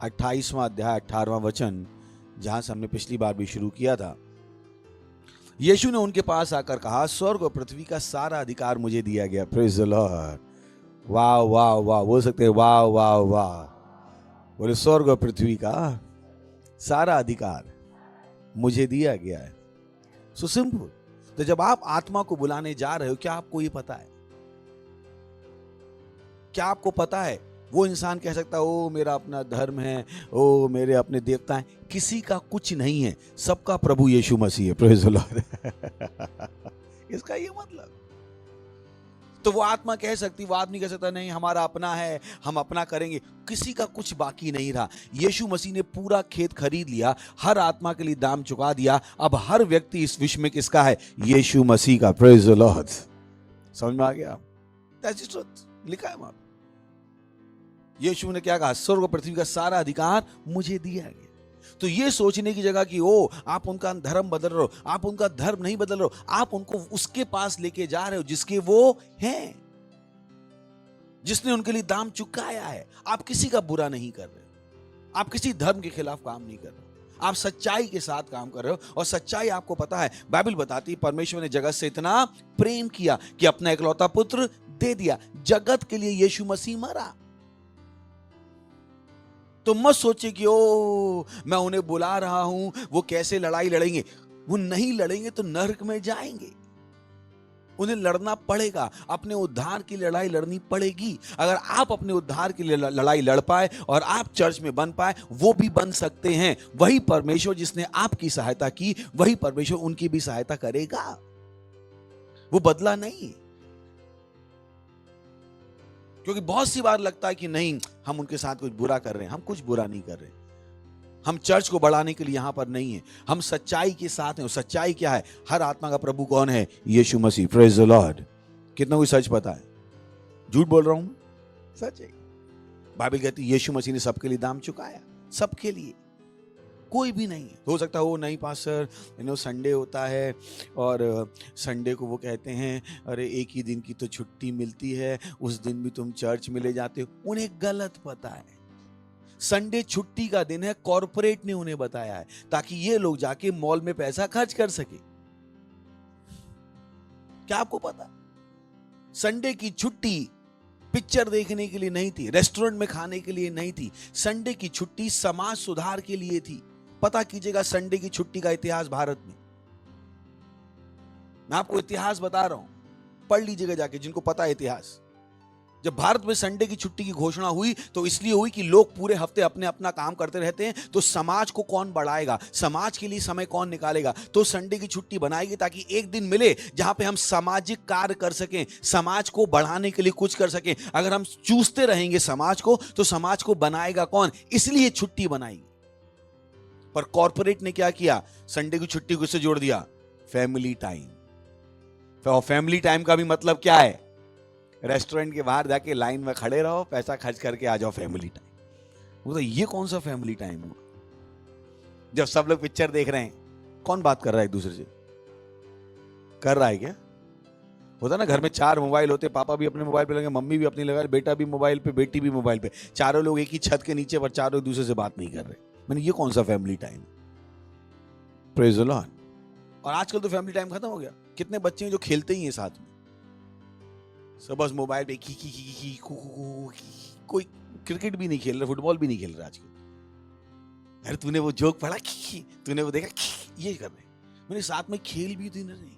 28वां अध्याय 18वां वचन, जहां से हमने पिछली बार भी शुरू किया था। यीशु ने उनके पास आकर कहा, स्वर्ग और पृथ्वी का सारा अधिकार मुझे दिया गया। Praise the Lord. वाह वाह वाह। बोल सकते हैं वाह वाह वाह। बोले स्वर्ग और पृथ्वी का सारा अधिकार मुझे दिया गया है। So simple. तो जब आप आत्मा को बुलाने जा रहे हो, क्या आपको ये पता है? क्या आपको पता है? वो इंसान कह सकता है ओ मेरा अपना धर्म है, ओ मेरे अपने देवता हैं। किसी का कुछ नहीं है, सबका प्रभु यीशु मसीह है। Praise the Lord. इसका ये मतलब। तो वो आत्मा कह सकती, वो आदमी कह सकता नहीं हमारा अपना है, हम अपना करेंगे। किसी का कुछ बाकी नहीं रहा। यीशु मसीह ने पूरा खेत खरीद लिया, हर आत्मा के लिए दाम चुका दिया। अब हर व्यक्ति इस विश्व में किसका है? यीशु मसीह का। Praise the Lord. समझ में आ गया? That's it. लिखा है वहां। यीशु ने क्या कहा? स्वर्ग और पृथ्वी का सारा अधिकार मुझे दिया गया। तो ये सोचने की जगह कि ओ आप उनका धर्म बदल रहे हो, आप उनका धर्म नहीं बदल रहे हो, आप उनको उसके पास लेके जा रहे हो जिसके वो हैं, जिसने उनके लिए दाम चुकाया है। आप किसी का बुरा नहीं कर रहे हो, आप किसी धर्म के खिलाफ काम नहीं कर रहे हो, आप सच्चाई के साथ काम कर रहे हो। और सच्चाई आपको पता है, बाइबल बताती है परमेश्वर ने जगत से इतना प्रेम किया कि अपना इकलौता पुत्र दे दिया। जगत के लिए यीशु मसीह मरा। तो मत सोचे कि ओ मैं उन्हें बुला रहा हूं, वो कैसे लड़ाई लड़ेंगे। वो नहीं लड़ेंगे तो नरक में जाएंगे। उन्हें लड़ना पड़ेगा, अपने उद्धार की लड़ाई लड़नी पड़ेगी। अगर आप अपने उद्धार की लड़ाई लड़ पाए और आप चर्च में बन पाए, वो भी बन सकते हैं। वही परमेश्वर जिसने आपकी सहायता की, वही परमेश्वर उनकी भी सहायता करेगा। वो बदला नहीं। क्योंकि बहुत सी बार लगता है कि नहीं हम उनके साथ कुछ बुरा कर रहे हैं। हम कुछ बुरा नहीं कर रहे। हम चर्च को बढ़ाने के लिए यहां पर नहीं है, हम सच्चाई के साथ हैं। और सच्चाई क्या है? हर आत्मा का प्रभु कौन है? Yeshu Masih. Praise the lord. कितना कोई सच पता है? झूठ बोल रहा हूं? सच है। बाइबल कहती है यीशु मसीह ने सबके लिए दाम चुकाया, सबके लिए। कोई भी नहीं हो सकता हो नहीं पास्टर संडे होता है और संडे को वो कहते हैं अरे एक ही दिन की तो छुट्टी मिलती है, उस दिन भी तुम चर्च में ले जाते हो। उन्हें गलत पता है। संडे छुट्टी का दिन है, कॉर्पोरेट ने उन्हें बताया है ताकि ये लोग जाके मॉल में पैसा खर्च कर सके। क्या आपको पता? संडे की छुट्टी पिक्चर देखने के लिए नहीं थी, रेस्टोरेंट में खाने के लिए नहीं थी। संडे की छुट्टी समाज सुधार के लिए थी। पता कीजिएगा संडे की छुट्टी का इतिहास भारत में। मैं आपको इतिहास बता रहा हूं, पढ़ लीजिएगा जाके जिनको पता है इतिहास। जब भारत में संडे की छुट्टी की घोषणा हुई तो इसलिए हुई कि लोग पूरे हफ्ते अपने अपना काम करते रहते हैं, तो समाज को कौन बढ़ाएगा, समाज के लिए समय कौन निकालेगा। तो संडे की छुट्टी बनाएगी ताकि एक दिन मिले जहां पे हम सामाजिक कार्य कर सकें, समाज को बढ़ाने के लिए कुछ कर सकें। अगर हम चूसते रहेंगे समाज को तो समाज को बनाएगा कौन? इसलिए छुट्टी बनाएगी। पर कॉर्पोरेट ने क्या किया? संडे की छुट्टी को इससे जोड़ दिया फैमिली टाइम। और फैमिली टाइम का भी मतलब क्या है? रेस्टोरेंट के बाहर जाके लाइन में खड़े रहो, पैसा खर्च करके आ जाओ फैमिली टाइम। वो तो ये कौन सा फैमिली टाइम हुआ? जब सब लोग पिक्चर देख रहे हैं, कौन बात कर रहा है एक दूसरे से? कर रहा है क्या? होता ना, घर में 4 मोबाइल होते, पापा भी अपने मोबाइल पे लगे, मम्मी भी अपनी लगा, बेटा भी मोबाइल पे, बेटी भी मोबाइल पे, चारों लोग एक ही छत के नीचे, पर चारों एक दूसरे से बात नहीं कर रहे। मैंने ये कौन सा family time? Praise the Lord. और आजकल तो फैमिली टाइम खत्म हो गया। कितने बच्चे हैं जो खेलते ही हैं साथ में, सब बस मोबाइल पे कोई क्रिकेट भी नहीं खेल रहा, फुटबॉल भी नहीं खेल रहा आजकल। अरे तूने वो जोक पढ़ा, तूने वो देखा, ये कर रहे। मैंने साथ में खेल भी तो नहीं।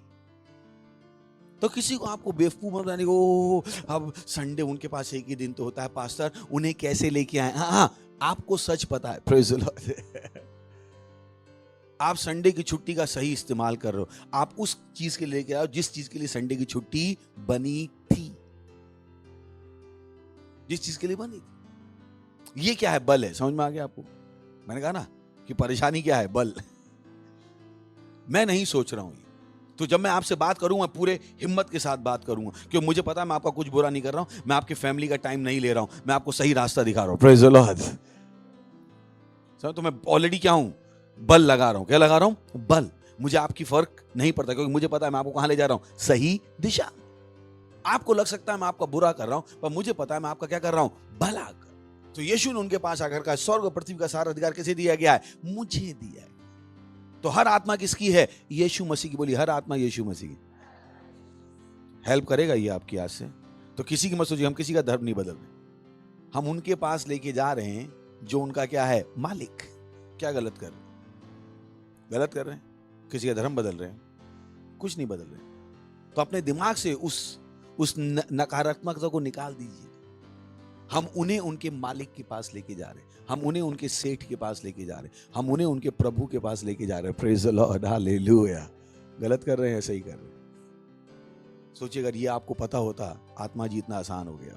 तो किसी को आपको बेवकूफ बनाने को, अब संडे उनके पास एक ही दिन तो होता है पास्टर, उन्हें कैसे लेके आए? हाँ, आपको सच पता है, प्रेज द लॉर्ड। आप संडे की छुट्टी का सही इस्तेमाल कर रहे हो। आप उस चीज के लिए लेके आओ जिस चीज के लिए संडे की छुट्टी बनी थी, जिस चीज के लिए बनी थी। ये क्या है? बल है। समझ में आ गया आपको? मैंने कहा ना कि परेशानी क्या है? बल। मैं नहीं सोच रहा हूं ये, तो जब मैं आपसे बात करूंगा पूरे हिम्मत के साथ बात करूंगा, क्योंकि मुझे पता है मैं आपका कुछ बुरा नहीं कर रहा हूं, मैं आपके फैमिली का टाइम नहीं ले रहा हूं, मैं आपको सही रास्ता दिखा रहा हूं। Praise the Lord. तो मैं ऑलरेडी क्या हूं? बल लगा रहा हूं। क्या लगा रहा हूं? बल। मुझे आपकी फर्क नहीं पड़ता, क्योंकि मुझे पता है मैं आपको कहां ले जा रहा हूं? सही दिशा। आपको लग सकता है मैं आपका बुरा कर रहा हूं, पर मुझे पता है मैं आपका क्या कर रहा हूं? भला कर। तो यीशु ने उनके पास आकर कहा, स्वर्ग और पृथ्वी का सारा अधिकार किसे दिया गया है? मुझे दिया है। तो हर आत्मा किसकी है? यीशु मसीह की। बोली, हर आत्मा यीशु मसीह की। हेल्प करेगा ये आपकी आज से। तो किसी की मत सोचिए, हम किसी का धर्म नहीं बदल रहे, हम उनके पास लेके जा रहे हैं जो उनका क्या है? मालिक। क्या गलत कर रहे हैं? गलत कर रहे हैं? किसी का धर्म बदल रहे हैं? कुछ नहीं बदल रहे। तो अपने दिमाग से उस नकारात्मकता को निकाल दीजिए। हम उन्हें उनके मालिक के पास लेके जा रहे हैं, हम उन्हें उनके सेठ के पास लेके जा रहे हैं, हम उन्हें उनके प्रभु के पास लेके जा रहे हैं। Praise the lord, hallelujah. गलत कर रहे हैं? सही कर रहे हैं। सोचिए, अगर ये आपको पता होता, आत्मा जीतना आसान हो गया,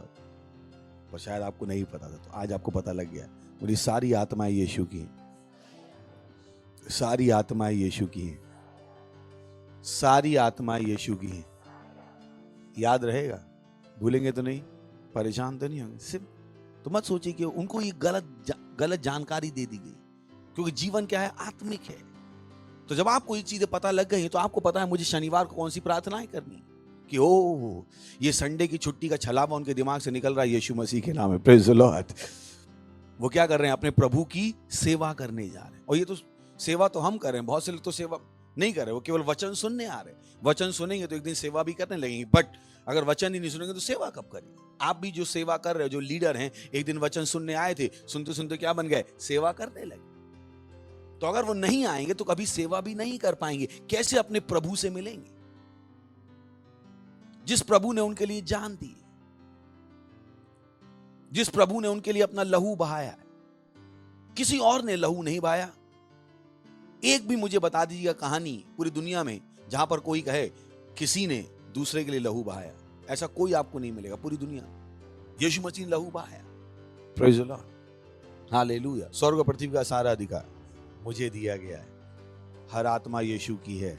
पर शायद आपको नहीं पता था। तो आज आपको पता लग गया। बोली, सारी आत्माएं यीशु की हैं, सारी आत्माएं यीशु की हैं, सारी आत्माएं यीशु की हैं। याद रहेगा? भूलेंगे तो नहीं? परेशान तो नहीं होंगे? सिर्फ तो मत सोचिए कि उनको ये गलत जानकारी दे दी गई, क्योंकि जीवन क्या है? आत्मिक है। तो जब आपको ये चीजें पता लग गई तो आपको पता है मुझे शनिवार को कौन सी प्रार्थनाएं करनी, कि ओ ये संडे की छुट्टी का छलावा उनके दिमाग से निकल रहा है, यीशु मसीह के नाम में। Praise the Lord. वो क्या कर रहे हैं? अपने प्रभु की सेवा करने जा रहे हैं। और ये तो सेवा तो हम कर रहे हैं, बहुत से लोग तो सेवा नहीं कर रहे, वो केवल वचन सुनने आ रहे हैं। वचन सुनेंगे तो एक दिन सेवा भी करने लगेंगे, बट अगर वचन ही नहीं सुनेंगे तो सेवा कब करेंगे? आप भी जो सेवा कर रहे हो, जो लीडर हैं, एक दिन वचन सुनने आए थे, सुनते सुनते क्या बन गए? सेवा करने लगे। तो अगर वो नहीं आएंगे तो कभी सेवा भी नहीं कर पाएंगे। कैसे अपने प्रभु से मिलेंगे, जिस प्रभु ने उनके लिए जान दी, जिस प्रभु ने उनके लिए अपना लहू बहाया? किसी और ने लहू नहीं बहाया। एक भी मुझे बता दीजिएगा कहानी पूरी दुनिया में जहां पर कोई कहे किसी ने दूसरे के लिए लहू बहाया। ऐसा कोई आपको नहीं मिलेगा पूरी दुनिया। यीशु मसीह ने लहू बहाया। Praise the lord, hallelujah. स्वर्ग और पृथ्वी का सारा अधिकार मुझे दिया गया है। हर आत्मा यीशु की है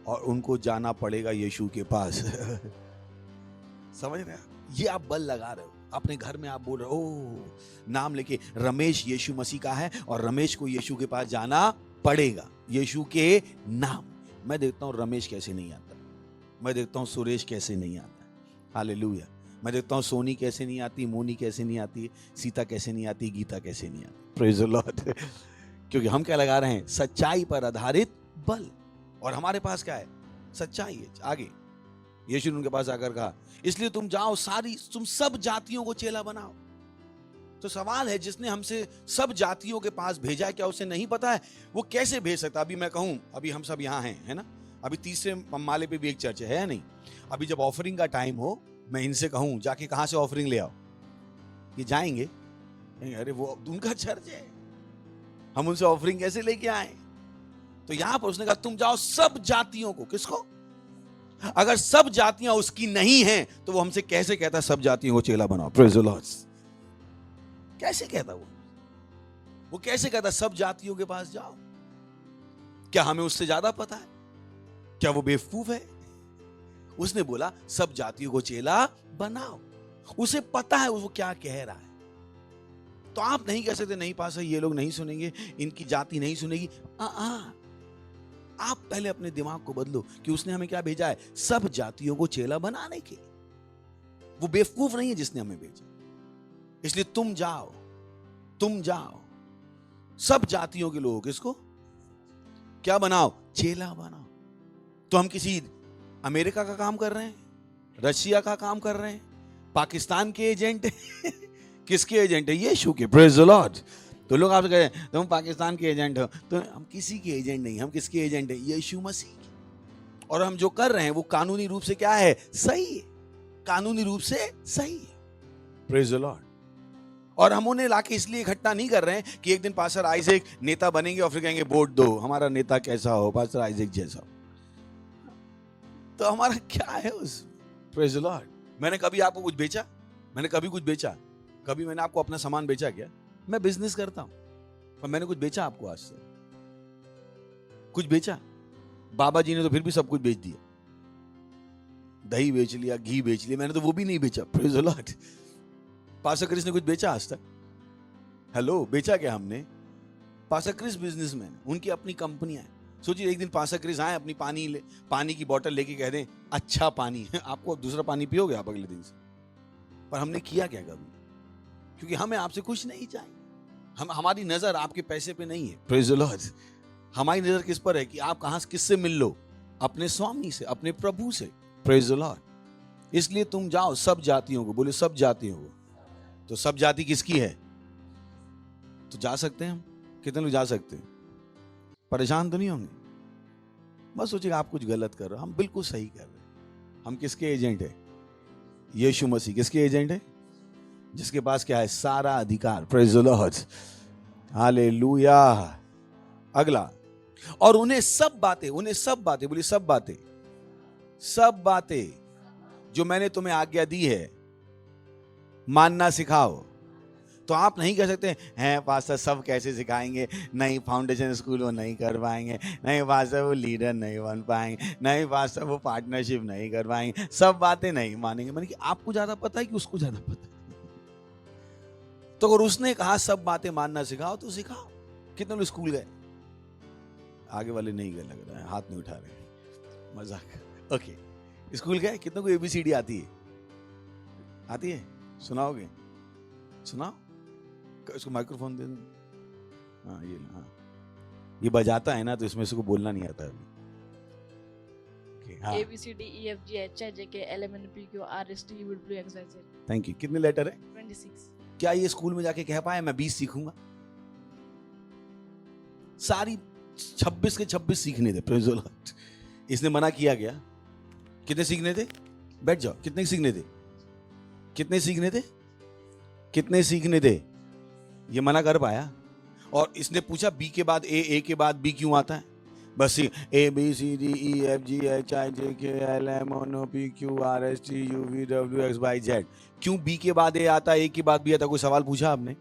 और उनको जाना पड़ेगा यीशु के पास। समझ रहे हैं? ये आप बल लगा रहे हो। अपने घर में आप बोल रहे हो, ओ नाम लेके, रमेश यीशु मसीह का है और रमेश को यीशु के पास जाना पड़ेगा यीशु के नाम। मैं देखता हूं रमेश कैसे नहीं आता, मैं देखता हूं सुरेश कैसे नहीं आता, हालेलुया। मैं देखता हूं सोनी कैसे नहीं आती, मोनी कैसे नहीं आती, सीता कैसे नहीं आती, गीता कैसे नहीं आती। Praise the Lord. क्योंकि हम क्या लगा रहे हैं? सच्चाई पर आधारित बल। और हमारे पास क्या है? सच्चाई है। आगे यीशु ने उनके पास आकर कहा, इसलिए तुम जाओ, तुम सब जातियों को चेला बनाओ। तो सवाल है, जिसने हमसे सब जातियों के पास भेजा है, क्या उसे नहीं पता है? वो कैसे भेज सकता? अभी मैं कहूं, अभी हम सब यहाँ हैं, है ना? अभी तीसरे माले पे भी एक चर्च है नहीं? अभी जब ऑफरिंग का टाइम हो, मैं इनसे कहूं जाके कहां से ऑफरिंग ले आओ, ये जाएंगे? अरे वो उनका चर्च है, हम उनसे ऑफरिंग कैसे लेके आए? तो यहां पर उसने कहा तुम जाओ सब जातियों को। किसको? अगर सब जातियां उसकी नहीं हैं तो वो हमसे कैसे कहता है सब जातियों को चेला बनाओ? Praise the Lord. कैसे कहता वो कैसे कहता सब जातियों के पास जाओ? क्या हमें उससे ज्यादा पता है? क्या वो बेवकूफ है? उसने बोला सब जातियों को चेला बनाओ। उसे पता है वो क्या कह रहा है। तो आप नहीं कह सकते नहीं पास है, ये लोग नहीं सुनेंगे, इनकी जाति नहीं सुनेगी। आप पहले अपने दिमाग को बदलो कि उसने हमें क्या भेजा है, सब जातियों को चेला बनाने के। वो बेवकूफ नहीं है जिसने हमें भेजा। इसलिए तुम जाओ सब जातियों के लोगों किसको क्या बनाओ, चेला बनाओ। तो हम किसी अमेरिका का काम कर रहे हैं, रशिया का काम कर रहे हैं, पाकिस्तान के एजेंट हैं। किसके एजेंट है? यीशु के। Praise the Lord. तो लोग आपसे कह रहे हैं तुम पाकिस्तान के एजेंट हो, तो हम किसी के एजेंट नहीं, हम किसके एजेंट है? यीशु मसीह के। और हम जो कर रहे हैं वो कानूनी रूप से क्या है, सही है, कानूनी रूप से सही है। Praise the Lord. और हम उन्हें लाके इसलिए इकट्ठा नहीं कर रहे हैं कि एक दिन पास्टर आइजैक नेता बनेंगे और फिर कहेंगे वोट दो, हमारा नेता कैसा हो, पास्टर आइजैक जैसा हो। तो हमारा क्या है उस? Praise the Lord. मैंने कभी आपको कुछ बेचा? मैंने कभी कुछ बेचा? कभी मैंने आपको अपना सामान बेचा क्या? मैं बिजनेस करता हूं, पर मैंने कुछ बेचा आपको आज से? कुछ बेचा? बाबा जी ने तो फिर भी सब कुछ बेच दिया, दही बेच लिया, घी बेच लिया, मैंने तो वो भी नहीं बेचा। Praise the Lord. Pastor Chris ने कुछ बेचा आज तक? हेलो, बेचा क्या हमने? पास्टर क्रिस बिजनेसमैन, उनकी अपनी कंपनियां हैं। सोचिए एक दिन पास्टर क्रिस आए अपनी पानी की बोतल लेके कह दें अच्छा पानी है, आपको दूसरा पानी पियोगे आप अगले दिन से? पर हमने किया क्या कभी? क्योंकि हमें आपसे कुछ नहीं चाहिए। हमारी नजर आपके पैसे पे नहीं है। Praise the Lord. हमारी नजर किस पर है कि आप कहां से किससे मिल लो? अपने स्वामी से, अपने प्रभु से। Praise the Lord. इसलिए तुम जाओ सब जातियों को, बोले सब जातियों को। तो सब जाति किसकी है? तो जा सकते हैं हम। कितने लोग जा सकते हैं? परेशान तो नहीं होंगे? बस सोचिए आप कुछ गलत कर रहे हो, हम बिल्कुल सही कर रहे हैं। हम किसके एजेंट है? यीशु मसीह। किसके एजेंट है? जिसके पास क्या है? सारा अधिकार। Praise the lord. हालेलुया। अगला, और उन्हें सब बातें बोलिए सब बातें जो मैंने तुम्हें आज्ञा दी है मानना सिखाओ। तो आप नहीं कह सकते हैं पास्टर सब कैसे सिखाएंगे, नहीं फाउंडेशन स्कूल वो नहीं कर पाएंगे, नहीं पास्टर वो लीडर नहीं बन पाएंगे, नहीं पास्टर वो पार्टनरशिप नहीं कर पाएंगे, सब बातें नहीं मानेंगे। मैंने कि आपको ज्यादा पता है कि उसको ज्यादा पता है? तो अगर उसने कहा सब बातें मानना सिखाओ तो सिखाओ। कितने लोग स्कूल गए? आगे वाले नहीं गए लग रहा है, हाथ नहीं उठा रहे, मजाक। ओके, स्कूल गए? कितने को ABCD आती है? आती है? सुनाओगे? सुनाओ। इसको माइक्रोफोन दे दो। हाँ ये बजाता है ना, तो इसमें इसको बोलना नहीं आता अभी। हाँ। ABCDEFGHIJKLMNOPQRSTUVWXYZ। Thank you. कितने लेटर है? 26। क्या ये स्कूल में जाके कह पाए मैं 20 सीखूंगा? सारी 26 के 26 सीखने थे। Praise the Lord. इसने मना किया गया। कितने सीखने थे? बैठ जाओ। कितने सीखने थे? कितने सीखने थे? कितने सीखने थे? ये मना कर पाया? और इसने पूछा बी के बाद ए के बाद बी क्यों आता है? बस ABCDEFGHIJKLMNOPQRSTUVWXYZ। क्यों बी के बाद ए आता है, ए के बाद बी आता? कोई सवाल पूछा आपने?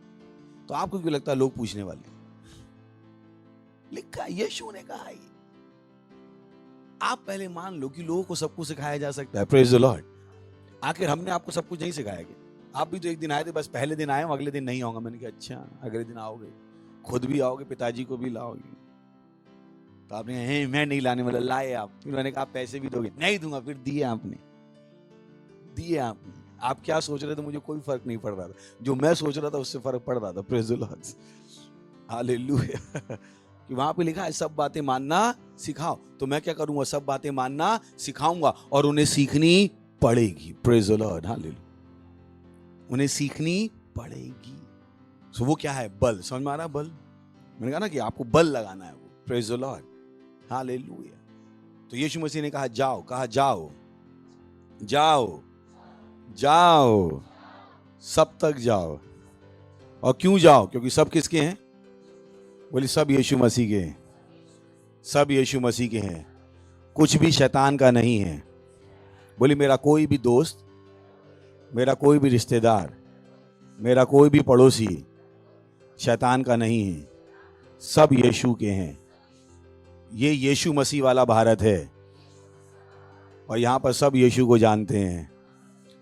तो आपको क्यों लगता है लोग पूछने वाले? लिखा, यीशु ने कहा ये। आप पहले मान लो कि लोगों को सब कुछ सिखाया जा सकता है। Praise the Lord. आखिर हमने आपको सब कुछ नहीं सिखाया गया। आप भी तो एक दिन आए थे, बस पहले दिन आए, अगले दिन नहीं आऊंगा। मैंने कहा अच्छा, अगले दिन आओगे, खुद भी आओगे, पिताजी को भी लाओगे। तो आपने कहा मैं नहीं लाने वाला, लाए आप। फिर मैंने कहा पैसे भी दोगे? नहीं दूंगा। फिर दिए आपने। आप क्या सोच रहे थे मुझे कोई फर्क नहीं पड़ रहा था, जो मैं सोच रहा था उससे फर्क पड़ रहा था। Praise the lord. हालेलुया। कि वहां पे लिखा है सब बातें मानना सिखाओ। तो मैं क्या करूंगा? सब बातें मानना सिखाऊंगा और उन्हें सीखनी पड़ेगी। Praise the lord. हालेलुया। उन्हें सीखनी पड़ेगी। सो वो क्या है? बल। समझ में आ रहा है? बल। मैंने कहा ना कि आपको बल लगाना है वो। Praise the lord. हालेलुया। तो यीशु मसीह ने कहा जाओ। कहा जाओ, जाओ, जाओ, सब तक जाओ। और क्यों जाओ? क्योंकि सब किसके हैं? बोले सब यीशु मसीह के हैं। सब यीशु मसीह के हैं, कुछ भी शैतान का नहीं है। बोले मेरा कोई भी दोस्त, मेरा कोई भी रिश्तेदार, मेरा कोई भी पड़ोसी शैतान का नहीं है, सब यीशु के हैं। ये यीशु मसीह वाला भारत है। और यहां पर सब यीशु को जानते हैं।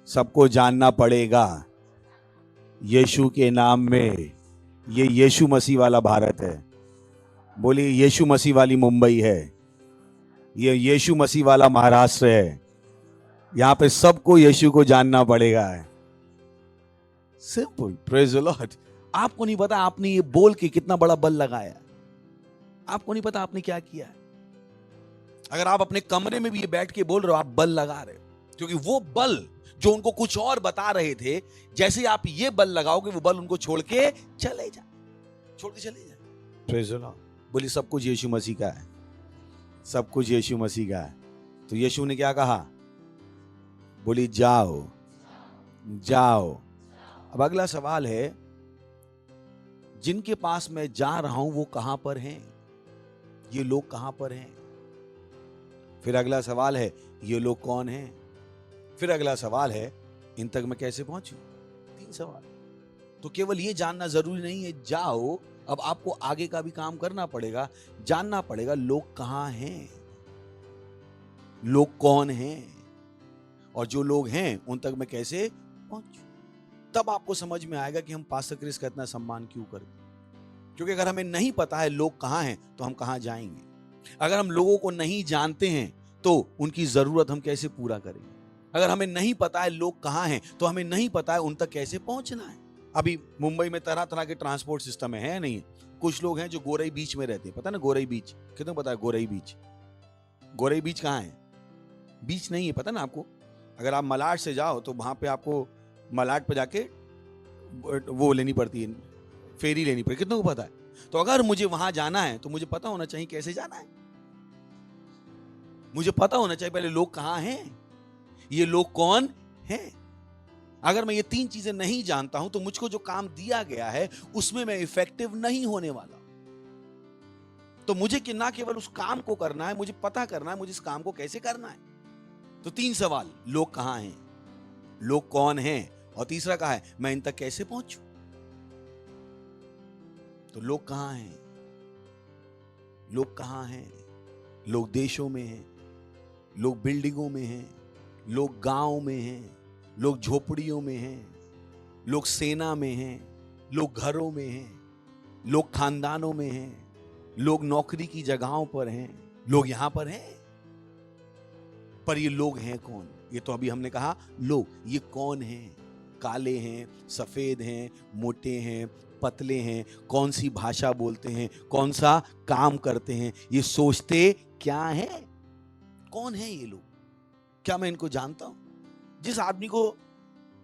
सबको जानना पड़ेगा यीशु के नाम में। ये यीशु मसीह वाला भारत है। बोलिए यीशु मसीह वाली मुंबई है, ये यीशु मसीह वाला महाराष्ट्र है। यहां पे सबको यीशु को जानना पड़ेगा। Simple, praise the Lord. आपको नहीं पता आपने ये बोल के कितना बड़ा बल लगाया, आपको नहीं पता आपने क्या किया। अगर आप अपने कमरे में भी ये बैठ के बोल रहे हो, आप बल लगा रहे हो, क्योंकि वो बल जो उनको कुछ और बता रहे थे, जैसे आप ये बल लगाओगे वो बल उनको छोड़ के चले जाए, छोड़ के चले जाए। Praise the Lord. बोलिए सब कुछ यीशु मसीह का है, सब कुछ यीशु मसीह का है। तो यीशु ने क्या कहा? बोली जाओ जाओ। अब अगला सवाल है, जिनके पास मैं जा रहा हूं वो कहां पर हैं? ये लोग कहां पर हैं? फिर अगला सवाल है, ये लोग कौन हैं? फिर अगला सवाल है, इन तक मैं कैसे पहुंचूं? 3 सवाल। तो केवल ये जानना जरूरी नहीं है जाओ, अब आपको आगे का भी काम करना पड़ेगा, जानना पड़ेगा लोग कहां हैं, लोग कौन हैं, और जो लोग हैं उन तक मैं कैसे पहुंचूं। तब आपको समझ में आएगा कि हम पास्टर क्रिस का इतना सम्मान क्यों करते। क्योंकि अगर हमें नहीं पता है लोग कहां हैं तो हम कहां जाएंगे। अगर हम लोगों को नहीं जानते हैं तो उनकी जरूरत हम कैसे पूरा करेंगे। अगर हमें नहीं पता है लोग कहां हैं तो हमें नहीं पता है उन तक कैसे पहुंचना है। अभी मुंबई में तरह तरह के ट्रांसपोर्ट सिस्टम है नहीं? कुछ लोग हैं जो गोरई बीच में रहते हैं, पता ना गोरई बीच, कितने पता है गोरई बीच? गोरई बीच कहाँ है? बीच नहीं है, पता ना आपको? अगर आप मलाड से जाओ तो वहां पे आपको मलाड पे जाके वो लेनी पड़ती है, फेरी लेनी पड़ती है, कितनों को पता है? तो अगर मुझे वहां जाना है तो मुझे पता होना चाहिए कैसे जाना है, मुझे पता होना चाहिए पहले लोग कहां हैं, ये लोग कौन हैं। अगर मैं ये 3 चीजें नहीं जानता हूं तो मुझको जो काम दिया गया है उसमें मैं इफेक्टिव नहीं होने वाला। तो मुझे कि ना केवल उस काम को करना है, मुझे पता करना है मुझे इस काम को कैसे करना है। तो 3 सवाल, लोग कहां हैं, लोग कौन हैं, और तीसरा कहा है मैं इन तक कैसे पहुंचूं। तो लोग कहां हैं, लोग कहां हैं? लोग देशों में हैं, लोग बिल्डिंगों में हैं, लोग गांव में हैं, लोग झोपड़ियों में हैं, लोग सेना में हैं, लोग घरों में हैं, लोग खानदानों में हैं, लोग नौकरी की जगहों पर हैं, लोग यहां पर हैं। पर ये लोग हैं कौन? ये तो अभी हमने कहा लोग, ये कौन हैं? काले हैं, सफेद हैं, मोटे हैं, पतले हैं, कौन सी भाषा बोलते हैं, कौन सा काम करते हैं, ये सोचते क्या हैं, कौन है ये लोग? क्या मैं इनको जानता हूं? जिस आदमी को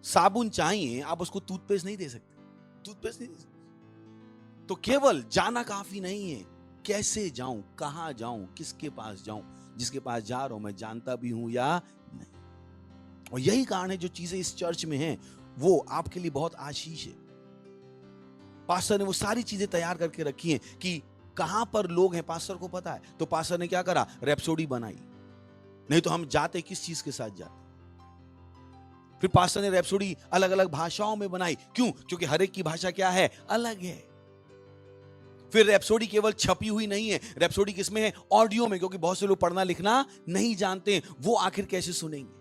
साबुन चाहिए आप उसको टूथपेस्ट नहीं दे सकते, टूथपेस्ट नहीं दे सकते। तो केवल जाना काफी नहीं है, कैसे जाऊं, कहां जाऊं, किसके पास जाऊं, जिसके पास जा रहा हूं मैं जानता भी हूं या नहीं। और यही कारण है जो चीजें इस चर्च में हैं वो आपके लिए बहुत आशीष है। पास्टर ने वो सारी चीजें तैयार करके रखी हैं कि कहां पर लोग हैं पास्टर को पता है। तो पास्टर ने क्या करा? रैप्सोडी बनाई, नहीं तो हम जाते किस चीज के साथ जाते। फिर पास्टर ने रैप्सोडी अलग अलग भाषाओं में बनाई, क्यों? क्योंकि हर एक की भाषा क्या है? अलग है। फिर रैप्सोडी केवल छपी हुई नहीं है, रैप्सोडी किसमें है? ऑडियो में, क्योंकि बहुत से लोग पढ़ना लिखना नहीं जानते हैं, वो आखिर कैसे सुनेंगे।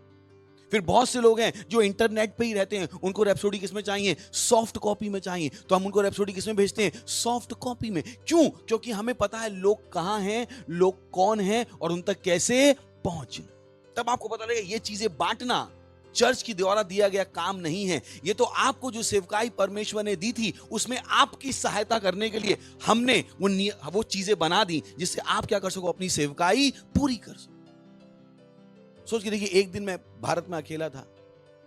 फिर बहुत से लोग हैं जो इंटरनेट पे ही रहते हैं, उनको रैप्सोडी किसमें चाहिए? सॉफ्ट कॉपी में चाहिए। तो हम उनको रैप्सोडी किसमें भेजते हैं? सॉफ्ट कॉपी में। क्यों? क्योंकि हमें पता है लोग कहां हैं, लोग कौन हैं और उन तक कैसे पहुंचना। तब आपको पता लगेगा ये चीजें बांटना चर्च की द्वारा दिया गया काम नहीं है, ये तो आपको जो सेवकाई परमेश्वर ने दी थी उसमें आपकी सहायता करने के लिए हमने वो चीजें बना दी जिससे आप क्या कर सको? अपनी सेवकाई पूरी कर सको। सोच के देखिए, एक दिन मैं भारत में अकेला था,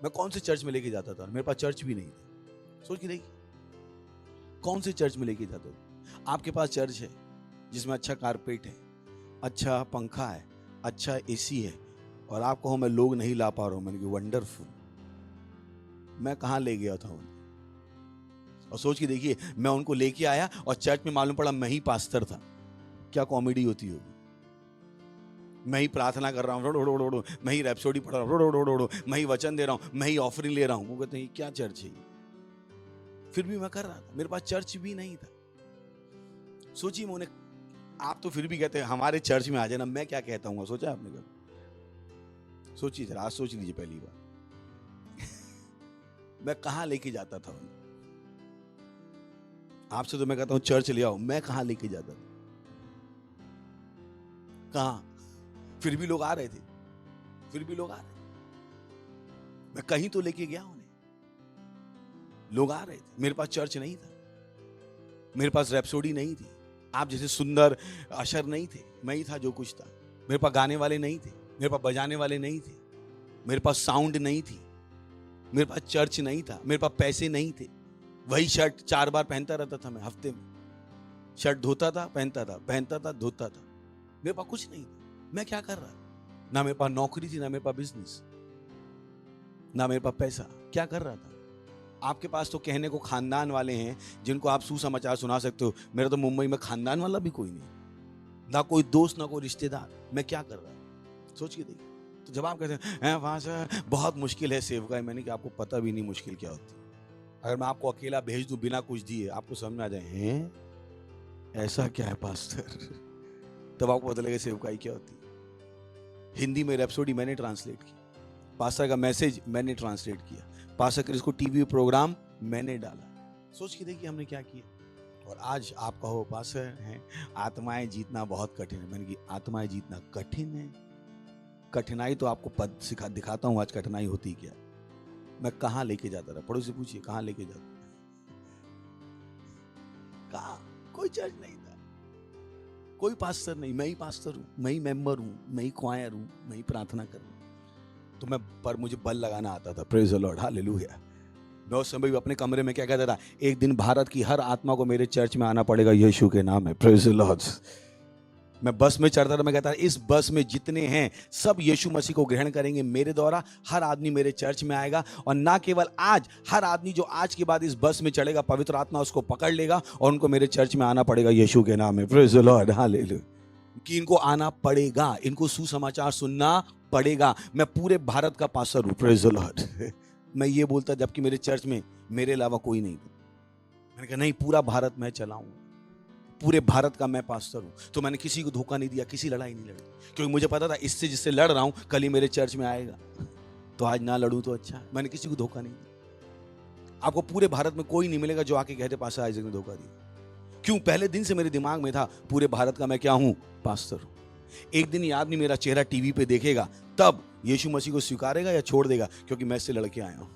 मैं कौन से चर्च में लेके जाता था? मेरे पास चर्च भी नहीं था। सोच के देखिए कौन से चर्च में लेके जाता था? आपके पास चर्च है जिसमें अच्छा कारपेट है, अच्छा पंखा है, अच्छा एसी है, और आप कहो मैं लोग नहीं ला पा रहा हूं। मैंने कहा वंडरफुल, मैं कहां ले गया था उन्हें। और सोच के देखिए, मैं उनको लेके आया और चर्च में मालूम पड़ा मैं ही पास्टर था। क्या कॉमेडी होती होगी। मैं ही प्रार्थना कर रहा हूँ, मैं ही रैप्सोडी पढ़ रहा हूँ, मैं ही वचन दे रहा हूँ, मैं ही ऑफरिंग ले रहा हूँ। वो कहते हैं क्या चर्च है? फिर भी मैं कर रहा था, मेरे पास चर्च भी नहीं था। सोचिए, उन्हें आप तो फिर भी कहते हैं हमारे चर्च में आ जाना, मैं क्या कहता हूँ? सोचा आपने कभी? सोचिए जरा, आज सोच लीजिए पहली बार मैं कहां लेके जाता था उन्हें। आपसे तो मैं कहता हूं चर्च ले आओ, मैं कहां लेके जाता था, कहां? फिर भी लोग आ रहे थे, फिर भी लोग आ रहे थे। मैं कहीं तो लेके गया उन्हें, लोग आ रहे थे। मेरे पास चर्च नहीं था, मेरे पास रैप्सोडी नहीं थी, आप जैसे सुंदर अशर नहीं थे, मैं ही था जो कुछ था। मेरे पास गाने वाले नहीं थे, मेरे पास बजाने वाले नहीं थे, मेरे पास साउंड नहीं थी, मेरे पास चर्च नहीं था, मेरे पास पैसे नहीं थे। वही शर्ट 4 बार पहनता रहता था मैं हफ्ते में, शर्ट धोता था, पहनता था, पहनता था, धोता था। मेरे पास कुछ नहीं था। मैं क्या कर रहा था? ना मेरे पास नौकरी थी, ना मेरे पास बिजनेस, ना मेरे पास पैसा। क्या कर रहा था? आपके पास तो कहने को खानदान वाले हैं जिनको आप सुसमाचार सुना सकते हो। मेरा तो मुंबई में खानदान वाला भी कोई नहीं, ना कोई दोस्त, ना कोई रिश्तेदार। मैं क्या कर रहा हूं? सोच के देखिए। तो जब आप कहते हैं वहां से बहुत मुश्किल है सेवकाई, मैंने कि आपको पता भी नहीं मुश्किल क्या होती है। अगर मैं आपको अकेला भेज दूं बिना कुछ दिए, आपको समझ में आ जाए हैं ऐसा क्या है पास्टर, तब आपको पता लगेगा सेवकाई क्या होती है। हिंदी में रैप्सोडी मैंने ट्रांसलेट की, पास्टर का मैसेज मैंने ट्रांसलेट किया, पास्टर क्रिस को टीवी प्रोग्राम मैंने डाला। सोच के देखिए हमने क्या किया। और आज आप कहो पास्टर हैं आत्माएं जीतना बहुत कठिन है। मैंने की आत्माएं जीतना कठिन है? कठिनाई तो आपको पद दिखाता हूं आज कठिनाई होती क्या। मैं कहां लेके जाता था, पड़ोसी पूछिए कहां लेके जाता, कहां? कोई चर्च नहीं था, कोई पास्टर नहीं, मैं ही पास्टर हूं, मैं ही मेंबर हूं, मैं ही क्वायर हूं, मैं ही प्रार्थना कर रहा हूं। तो मैं पर मुझे बल लगाना आता था। Praise the lord, hallelujah. मैं उस समय भी अपने कमरे में क्या कहता था, एक दिन भारत की हर आत्मा को मेरे चर्च में आना पड़ेगा यीशु के नाम में। Praise the Lord. मैं बस में चढ़ता था, मैं कहता था इस बस में जितने हैं सब यीशु मसीह को ग्रहण करेंगे मेरे द्वारा। हर आदमी मेरे चर्च में आएगा, और ना केवल आज, हर आदमी जो आज के बाद इस बस में चढ़ेगा पवित्र आत्मा उसको पकड़ लेगा और उनको मेरे चर्च में आना पड़ेगा यीशु के नाम में। Praise the lord, hallelujah. कि इनको आना पड़ेगा, इनको सुसमाचार सुनना पड़ेगा। मैं पूरे भारत का पास्टर हूं। Praise the Lord. मैं ये बोलता जबकि मेरे चर्च में मेरे अलावा कोई नहीं था। मैंने कहा नहीं, पूरा भारत मैं चलाऊंगा, पूरे भारत का मैं पास्टर हूं। तो मैंने किसी को धोखा नहीं दिया, किसी लड़ाई नहीं लड़ी, क्योंकि मुझे पता था इससे जिससे लड़ रहा हूं कल ही मेरे चर्च में आएगा, तो आज ना लड़ूं तो अच्छा। मैंने किसी को धोखा नहीं दिया। आपको पूरे भारत में कोई नहीं मिलेगा जो आके कहते पास्टर आइजैक ने धोखा दिया। क्यों? पहले दिन से मेरे दिमाग में था पूरे भारत का मैं क्या हूं? पास्टर हूं। एक दिन ये आदमी मेरा चेहरा टीवी पे देखेगा, तब यीशु मसीह को स्वीकारेगा या छोड़ देगा, क्योंकि मैं इससे लड़के आया हूं।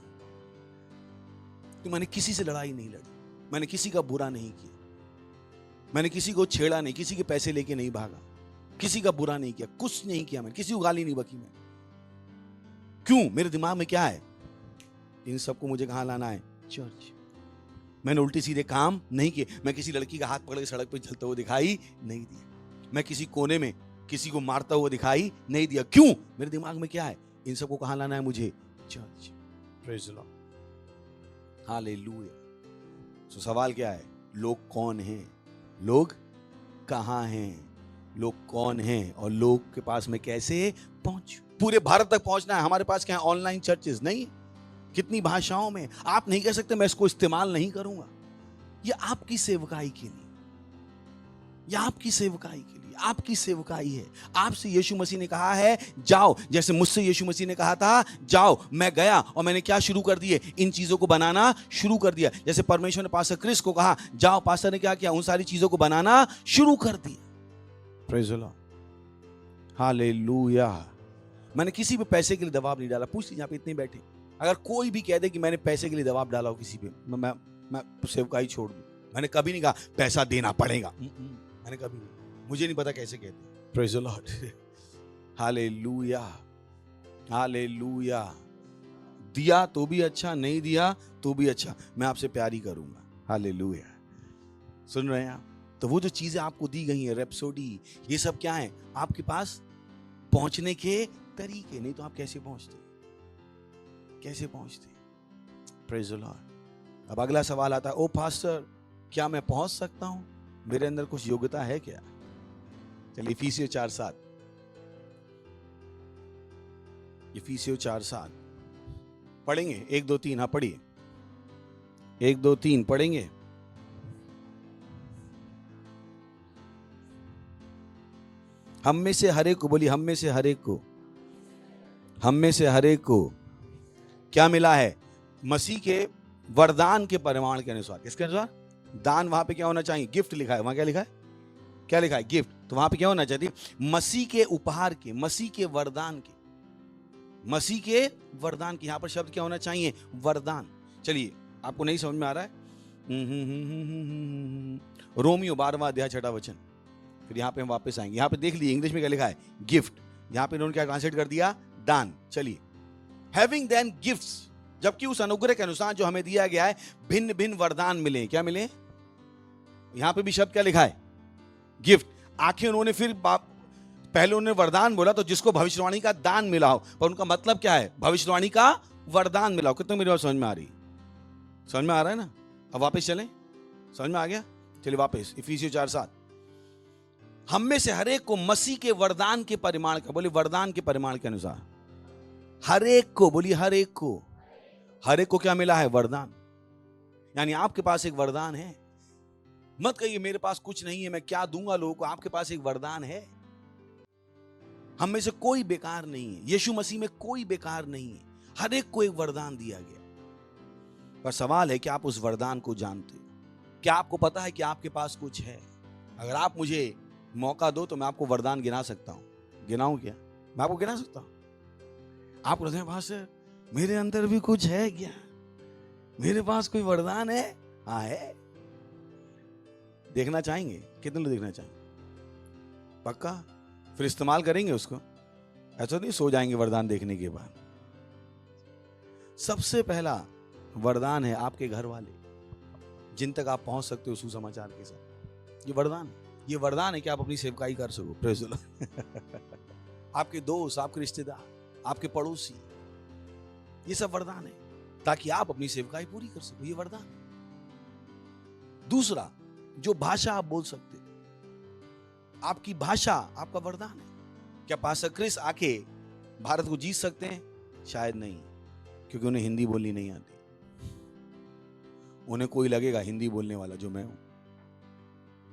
तो मैंने किसी से लड़ाई नहीं लड़ी, मैंने किसी का बुरा नहीं किया, मैंने किसी को छेड़ा नहीं, किसी के पैसे लेके नहीं भागा, किसी का बुरा नहीं किया, कुछ नहीं किया, मैंने किसी को गाली नहीं बकी। मैं क्यों? मेरे दिमाग में क्या है? इन सबको मुझे कहां लाना है? चर्च। मैंने उल्टे सीधे काम नहीं किए। मैं किसी लड़की का हाथ पकड़ के सड़क पर चलते हुए दिखाई नहीं दिया, मैं किसी कोने में किसी को मारता हुआ दिखाई नहीं दिया। क्यों? मेरे दिमाग में क्या है? इन सबको कहां लाना है मुझे? Church. Praise the lord, hallelujah. तो सवाल क्या है? लोग कौन हैं? लोग कहां हैं? लोग कौन हैं? और लोग के पास में कैसे पहुंचूं? पूरे भारत तक पहुंचना है। हमारे पास क्या है? ऑनलाइन चर्चेस नहीं, कितनी भाषाओं में। आप नहीं कह सकते मैं इसको इस्तेमाल नहीं करूंगा। ये आपकी सेवकाई के लिए, ये आपकी सेवकाई के लिए, आपकी सेवकाई है। आपसे यीशु मसीह ने कहा है जाओ, जैसे मुझसे यीशु मसीह ने कहा था जाओ। मैं गया और मैंने क्या शुरू कर दिए? इन चीजों को बनाना शुरू कर दिया। जैसे परमेश्वर ने पास्टर क्रिस को कहा जाओ, पास्टर ने क्या किया? उन सारी चीजों को बनाना शुरू कर दिया। Praise the lord, hallelujah. मैंने किसी पे पैसे के लिए दबाव नहीं डाला। पूछ लीजिए यहाँ पे इतने बैठे, अगर कोई भी कह दे कि मैंने पैसे के लिए दबाव डाला हो किसी पे, मैं सेवकाई छोड़ दूं। मैंने कभी नहीं कहा पैसा देना पड़ेगा, मैंने कभी नहीं। मुझे नहीं पता कैसे कहते। Praise the lord, hallelujah, hallelujah. दिया तो भी अच्छा, नहीं दिया तो भी अच्छा, मैं आपसे प्यार ही करूंगा। हालेलुया। सुन रहे हैं आप? तो वो जो चीजें आपको दी गई है, रैप्सोडी, ये सब क्या है? आपके पास पहुंचने के तरीके। नहीं तो आप कैसे पहुंचते? कैसे पहुंचते? Praise the Lord. अब अगला सवाल आता है, ओ पास्टर क्या मैं पहुंच सकता हूं? मेरे अंदर कुछ योग्यता है क्या? चलिए इफिसियों 4:7, इफिसियों 4:7 पढ़ेंगे। 1 2 3, हाँ पढ़िए। 1 2 3 पढ़ेंगे। हम में से हर एक को, बोलिए हम में से हर एक को हम में से हर एक को क्या मिला है? मसीह के वरदान के परिमाण के अनुसार। किसके अनुसार? दान वहां पे क्या होना चाहिए? गिफ्ट लिखा है। वहां क्या लिखा है? क्या लिखा है? गिफ्ट। तो वहां पे क्या होना चाहिए? मसीह के उपहार के, मसीह के वरदान के, मसीह के वरदान के। यहां पर शब्द क्या होना चाहिए? वरदान। चलिए, आपको नहीं समझ में आ रहा है? रोमियो 12वां अध्याय 6वां वचन। फिर यहां पे हम वापस आएंगे। यहां पे देख लीजिए इंग्लिश में क्या लिखा है? गिफ्ट। यहां पे इन्होंने क्या ट्रांसलेट कर दिया? दान। चलिए, हैविंग देन गिफ्ट्स, जबकि उस अनुग्रह के अनुसार जो हमें दिया गया है भिन्न भिन्न वरदान मिले। क्या मिले? यहां पे भी शब्द क्या लिखा है? गिफ्ट। आखिर उन्होंने फिर पहले उन्होंने वरदान बोला, तो जिसको भविष्यवाणी का दान मिला हो, पर उनका मतलब क्या है? भविष्यवाणी का वरदान मिला हो। कितने मेरी बात समझ में आ रही? समझ में आ रहा है ना? अब वापस चलें। समझ में आ गया? चलिए वापस इफिसियों 4:7। हम में से हर एक को मसीह के वरदान के परिमाण का, बोलिए वरदान के परिमाण के अनुसार, हर एक को, बोलिए हर एक को, हर एक को क्या मिला है? वरदान। यानी आपके पास एक वरदान है। मत कहिए मेरे पास कुछ नहीं है, मैं क्या दूंगा लोगों को। आपके पास एक वरदान है। हम में से कोई बेकार नहीं है। यीशु मसीह में कोई बेकार नहीं है। हर एक को एक वरदान दिया गया। पर सवाल है कि आप उस वरदान को जानते हो? क्या आपको पता है कि आपके पास कुछ है? अगर आप मुझे मौका दो तो मैं आपको वरदान गिना सकता हूं। गिनाऊं क्या? मैं आपको गिना सकता हूं। आप कहते हैं पास्टर मेरे अंदर भी कुछ है क्या? मेरे पास कोई वरदान है? हाँ है। देखना चाहेंगे? कितने लोग देखना चाहेंगे? पक्का? फिर इस्तेमाल करेंगे उसको? ऐसा नहीं सो जाएंगे वरदान देखने के बाद। सबसे पहला वरदान है आपके घर वाले, जिन तक आप पहुंच सकते हो सुसमाचार के साथ। ये वरदान है। ये वरदान है कि आप अपनी सेवकाई कर सको। Praise the Lord. आपके दोस्त, आपके रिश्तेदार, आपके पड़ोसी, ये सब वरदान है ताकि आप अपनी सेवकाई पूरी कर सको। ये वरदान है। दूसरा, जो भाषा आप बोल सकते हो, आपकी भाषा आपका वरदान है। क्या पास्टर क्रिस आके भारत को जीत सकते हैं? शायद नहीं, क्योंकि उन्हें हिंदी बोलनी नहीं आती। उन्हें कोई लगेगा हिंदी बोलने वाला जो मैं हूं।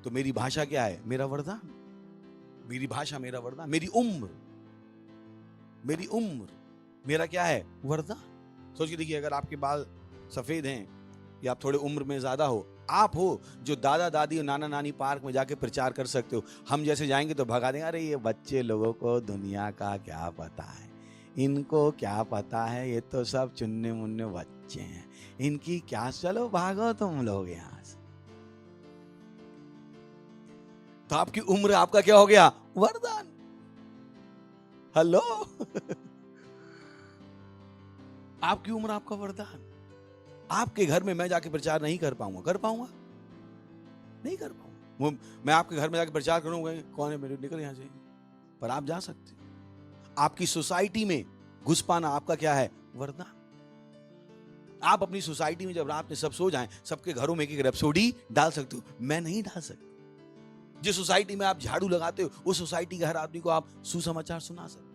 तो मेरी भाषा क्या है? मेरा वरदान। मेरी भाषा मेरा वरदान। मेरी उम्र मेरा क्या है? वरदान। सोच के देखिए, अगर आपके बाल सफेद हैं या आप थोड़े उम्र में ज्यादा हो, आप हो जो दादा दादी और नाना नानी पार्क में जाके प्रचार कर सकते हो। हम जैसे जाएंगे तो भगा देंगे, अरे ये बच्चे लोगों को दुनिया का क्या पता है, इनको क्या पता है, ये तो सब चुन्ने मुन्ने बच्चे हैं, इनकी क्या, चलो भागो तुम लोग यहां से। तो आपकी उम्र आपका क्या हो गया? वरदान। हेलो। आपकी उम्र आपका वरदान। आपके घर में मैं जाके प्रचार नहीं कर पाऊंगा। कर पाऊंगा? नहीं कर पाऊंगा। मैं आपके घर में जाके प्रचार करूंगा, कौन है मेरे, निकल यहां से। पर आप जा सकते हो। आपकी सोसाइटी में घुस पाना आपका क्या है? वरदान। आप अपनी सोसाइटी में जब रात में सब सो जाएं, सबके घरों में एक रैप्सोडी डाल सकते हो। मैं नहीं डाल सकता। जिस सोसाइटी में आप झाड़ू लगाते हो, उस सोसाइटी के हर आदमी को आप सुसमाचार सुना सकते हो।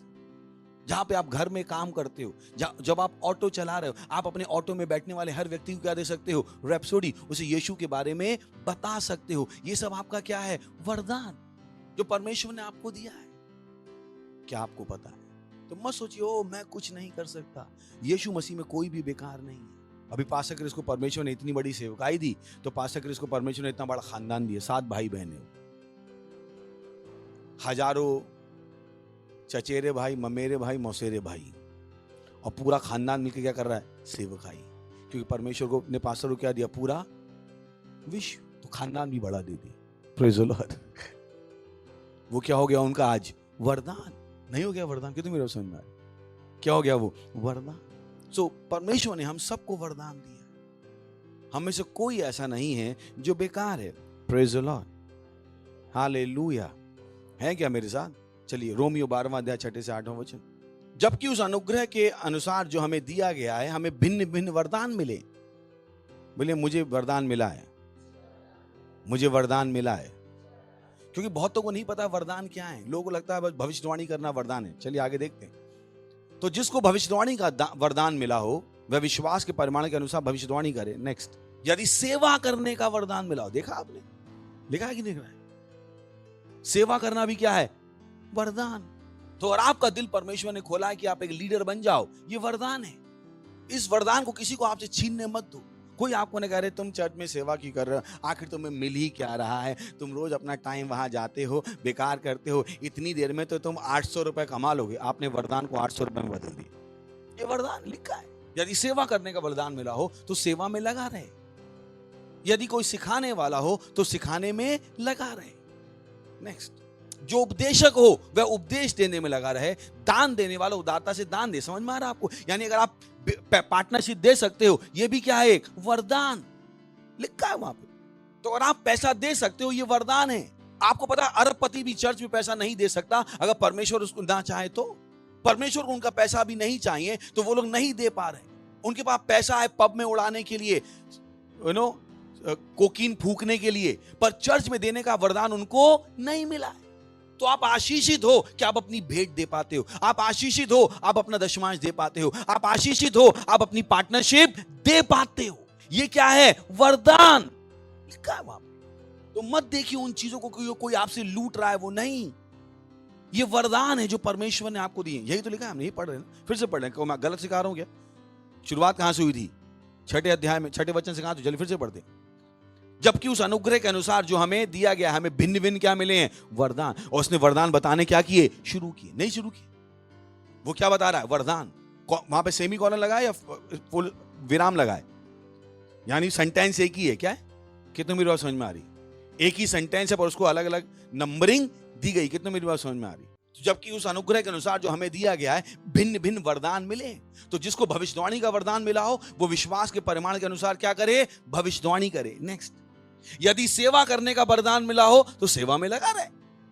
जहां पे आप घर में काम करते हो, जब आप ऑटो चला रहे हो, आप अपने ऑटो में बैठने वाले हर व्यक्ति को क्या दे सकते हो? रैप्सोडी। उसे यीशु के बारे में बता सकते हो। ये सब आपका क्या है? वरदान, जो परमेश्वर ने आपको दिया है। क्या आपको पता है? तो मत सोचिए ओ मैं कुछ नहीं कर सकता। यीशु मसीह में कोई भी बेकार नहीं है। अभी पास्टर क्रिस को परमेश्वर ने इतनी बड़ी सेवकाई दी, तो पास्टर क्रिस को परमेश्वर ने इतना बड़ा खानदान दिया। 7 भाई बहनें, हजारों चचेरे भाई, ममेरे भाई, मौसेरे भाई, और पूरा खानदान मिलकर क्या कर रहा है? सेवकाई। क्योंकि परमेश्वर को अपने पास्टर को क्या दिया? पूरा विश्व। तो खानदान भी बड़ा दे दिया। Praise the Lord. वो क्या हो गया उनका आज? वरदान। नहीं हो गया वरदान? कितने मेरे समझ में आया? क्या हो गया वो? वरदान। सो परमेश्वर ने हम सबको वरदान दिया। हम में से कोई ऐसा नहीं है जो बेकार है। Praise the lord. हालेलुया। है क्या मेरे साथ? चलिए, रोमियो 12वां अध्याय 6 से 8वां वचन। जबकि उस अनुग्रह के अनुसार जो हमें दिया गया है, हमें भिन्न भिन्न वरदान मिले। बोले मुझे वरदान मिला है, मुझे वरदान मिला है। क्योंकि बहुतों को नहीं पता वरदान क्या है। लोगों को लगता है बस भविष्यवाणी करना वरदान है। चलिए आगे देखते हैं। तो जिसको भविष्यवाणी का वरदान मिला हो, वह विश्वास के परिमाण के अनुसार भविष्यवाणी करे। नेक्स्ट, यदि सेवा करने का वरदान मिला हो, देखा आपने? लिखा है कि नहीं लिखा है? सेवा करना भी क्या है? वरदान। तो और आपका दिल परमेश्वर ने खोला है कि आप एक लीडर बन जाओ, ये वरदान है। इस वरदान को किसी को आपसे छीनने मत दो। कोई आपको नहीं कह रहे तुम चर्च में सेवा क्यों कर रहे हो, आखिर तुम्हें मिल ही क्या रहा है, तुम रोज अपना टाइम वहां जाते हो, बेकार करते हो, इतनी देर में तो तुम 800 रुपए कमा लोगे। आपने वरदान को 800 रुपए में बदल दिया। ये वरदान लिखा है। यदि सेवा करने का वरदान मिला हो तो सेवा में लगा रहे, यदि कोई सिखाने वाला हो तो सिखाने में लगा रहे। नेक्स्ट, जो उपदेशक हो वह उपदेश देने में लगा रहे, दान देने वाला उदारता से दान दे। समझ में आ रहा है आपको? यानी अगर आप पार्टनरशिप दे सकते हो, ये भी क्या है, एक वरदान लिखा है वहां पे। तो अगर आप पैसा दे सकते हो, ये वरदान है। आपको पता है अरबपति भी चर्च में पैसा नहीं दे सकता अगर परमेश्वर उसको ना चाहे तो। परमेश्वर को उनका पैसा भी नहीं चाहिए तो वो लोग नहीं दे पा रहे। उनके पास पैसा है पब में उड़ाने के लिए, कोकीन फूकने के लिए, पर चर्च में देने का वरदान उनको नहीं मिला है। तो आप आशीषित हो कि आप अपनी भेंट दे पाते हो, आप आशीषित हो आप अपना दशमांश दे पाते हो, आप आशीषित हो आप अपनी पार्टनरशिप दे पाते हो। ये क्या है, वरदान लिखा है वहां पे। तो मत देखिए उन चीजों को कोई आपसे लूट रहा है, वो नहीं, ये वरदान है जो परमेश्वर ने आपको दिए। यही तो लिखा है, हम नहीं पढ़ रहे ना, फिर से पढ़ रहे हैं। मैं गलत सिखा रहा हूं क्या? शुरुआत कहां से हुई थी? 6 अध्याय में 6 वचन से कहा, तो चलिए फिर से पढ़ते। जबकि उस अनुग्रह के अनुसार जो हमें दिया गया, हमें भिन्न भिन्न क्या मिले हैं, वरदान। और उसने वरदान बताने क्या किए, शुरू किए। नहीं शुरू किए, वो क्या बता रहा है, वरदान। वहां पे सेमी कॉलन लगाए या फुल विराम लगाए? यानी सेंटेंस एक ही है। क्या है? कितनी मेरी बात समझ में आ रही? एक ही सेंटेंस है पर उसको अलग अलग नंबरिंग दी गई। कितनी मेरी बात समझ में आ रही? जबकि उस अनुग्रह के अनुसार जो हमें दिया गया है, भिन्न भिन्न वरदान मिले। तो जिसको भविष्यवाणी का वरदान मिला हो वो विश्वास के परिमाण के अनुसार क्या करे, भविष्यवाणी करे। नेक्स्ट, यदि सेवा करने का वरदान मिला हो तो सेवा में लगा रहे।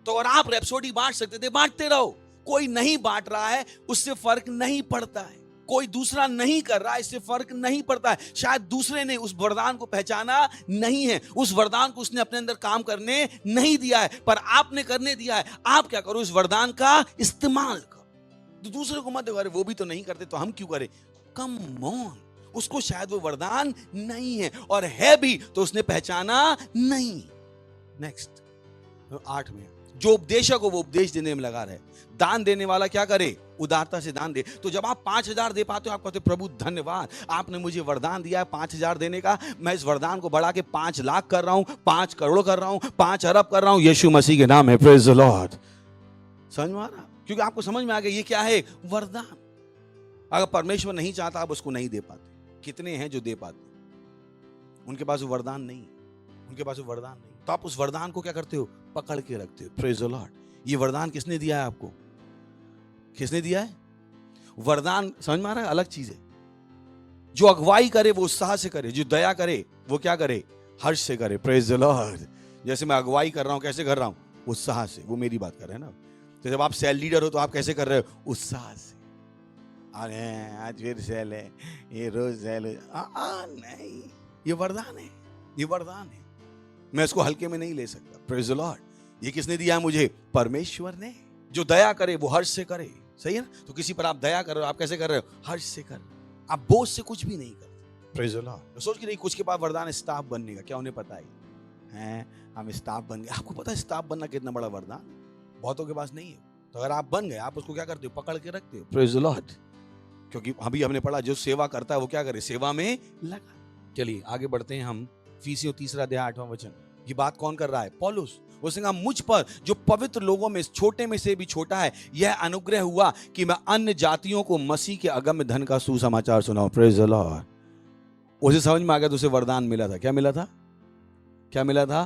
तो और आप रैप्सोडी बांट सकते थे, बांटते रहो। कोई नहीं बांट रहा है उससे फर्क नहीं पड़ता है, कोई दूसरा नहीं कर रहा है इससे फर्क नहीं पड़ता है। शायद दूसरे ने उस वरदान को पहचाना नहीं है, उस वरदान को उसने अपने अंदर काम करने नहीं दिया है, पर आपने करने दिया है। आप क्या करो, इस वरदान का इस्तेमाल करो। तो दूसरे को मत देखो, वो भी तो नहीं करते तो हम क्यों करें। कम ऑन, उसको शायद वो वरदान नहीं है, और है भी तो उसने पहचाना नहीं। नेक्स्ट, 8 में, जो उपदेशक हो वो उपदेश देने में लगा रहे। दान देने वाला क्या करे, उदारता से दान दे। तो जब आप 5000 दे पाते हो, आप कहते हो प्रभु धन्यवाद, आपने मुझे वरदान दिया है 5000 देने का, मैं इस वरदान को बढ़ा के 5 लाख कर रहा हूं, 5 करोड़ कर रहा हूं, 5 अरब कर रहा हूं, यीशु मसीह के नाम है। Praise the Lord. समझ में आ रहा? क्योंकि आपको समझ में आ गया ये क्या है, वरदान। अगर परमेश्वर नहीं चाहता आप उसको नहीं दे पाते। कितने हैं जो दे पाते, उनके पास वो वरदान नहीं, उनके पास वो वरदान नहीं। तो आप उस वरदान को क्या करते हो, पकड़ के रखते हो। Praise the Lord. ये वरदान किसने दिया है आपको, किसने दिया है? वरदान समझ में आ रहा है, अलग चीज है। जो अगुवाई करे वो उत्साह से करे, जो दया करे वो क्या करे, हर्ष से करे। Praise the Lord. जैसे मैं अगुवाई कर रहा हूं, कैसे कर रहा हूं, उत्साह से। वो मेरी बात कर रहे हैं ना। तो जब आप सेल लीडर हो तो आप कैसे कर रहे हो, उत्साह से। अरे आज फिर सेल है, ये रोज सेल है, नहीं, ये वरदान है, ये वरदान है। मैं इसको हल्के में नहीं ले सकता। Praise the Lord. ये किसने दिया है मुझे, परमेश्वर ने। जो दया करे वो हर्ष से करे, सही है ना? तो किसी पर आप दया कर रहे हो, आप कैसे कर रहे हो, हर्ष से कर रहे हो। आप बोझ से कुछ भी नहीं करते। Praise the Lord. सोच के नहीं, कुछ के पास वरदान है स्टाफ बनने का, क्या उन्हें पता है हम स्टाफ बन गए। आपको पता है स्टाफ बनना कितना बड़ा वरदान, बहुतों के पास नहीं है। तो अगर आप बन गए, आप उसको क्या करते हो, पकड़ के रखते हो। Praise the Lord. क्योंकि अभी हमने पढ़ा जो सेवा करता है वो क्या करे, सेवा में लगा। चलिए आगे बढ़ते हैं हम। इफिसियों 3 अध्याय 8वां वचन। ये बात कौन कर रहा है, पौलुस। उसने कहा मुझ पर जो पवित्र लोगों में छोटे में से भी छोटा है, यह अनुग्रह हुआ कि मैं अन्य जातियों को मसीह के अगम्य धन का सुसमाचार सुनाऊं। Praise the Lord. उसे समझ में आ गया तो उसे वरदान मिला था। क्या मिला था, क्या मिला था?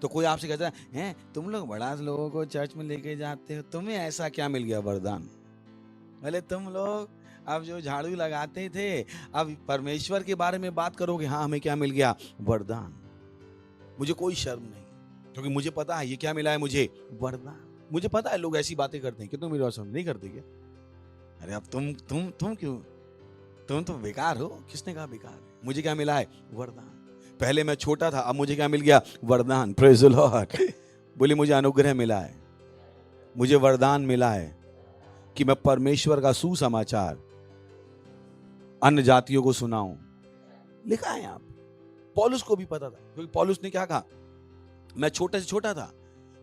तो कोई आपसे कहता है तुम लोग बड़ा लोगों को चर्च में लेके जाते हो, तुम्हें ऐसा क्या मिल गया वरदान? भले तुम लोग अब जो झाड़ू लगाते थे, अब परमेश्वर के बारे में बात करोगे। हाँ, हमें क्या मिल गया, वरदान। मुझे कोई शर्म नहीं, क्योंकि मुझे पता है ये क्या मिला है मुझे, वरदान। मुझे पता है लोग ऐसी बातें करते हैं कि तुम मेरी बात समझ नहीं करते क्या? अरे अब तुम क्यों, तुम तो बेकार हो। किसने कहा बेकार है? मुझे क्या मिला है, वरदान। पहले मैं छोटा था, अब मुझे क्या मिल गया, वरदान। Praise the Lord. बोले मुझे अनुग्रह मिला है, मुझे वरदान मिला है कि मैं परमेश्वर का सुसमाचार अन्य जातियों को सुनाऊं। लिखा है यहां। पौलुस को भी पता था, क्योंकि पौलुस ने क्या कहा, मैं छोटे से छोटा था,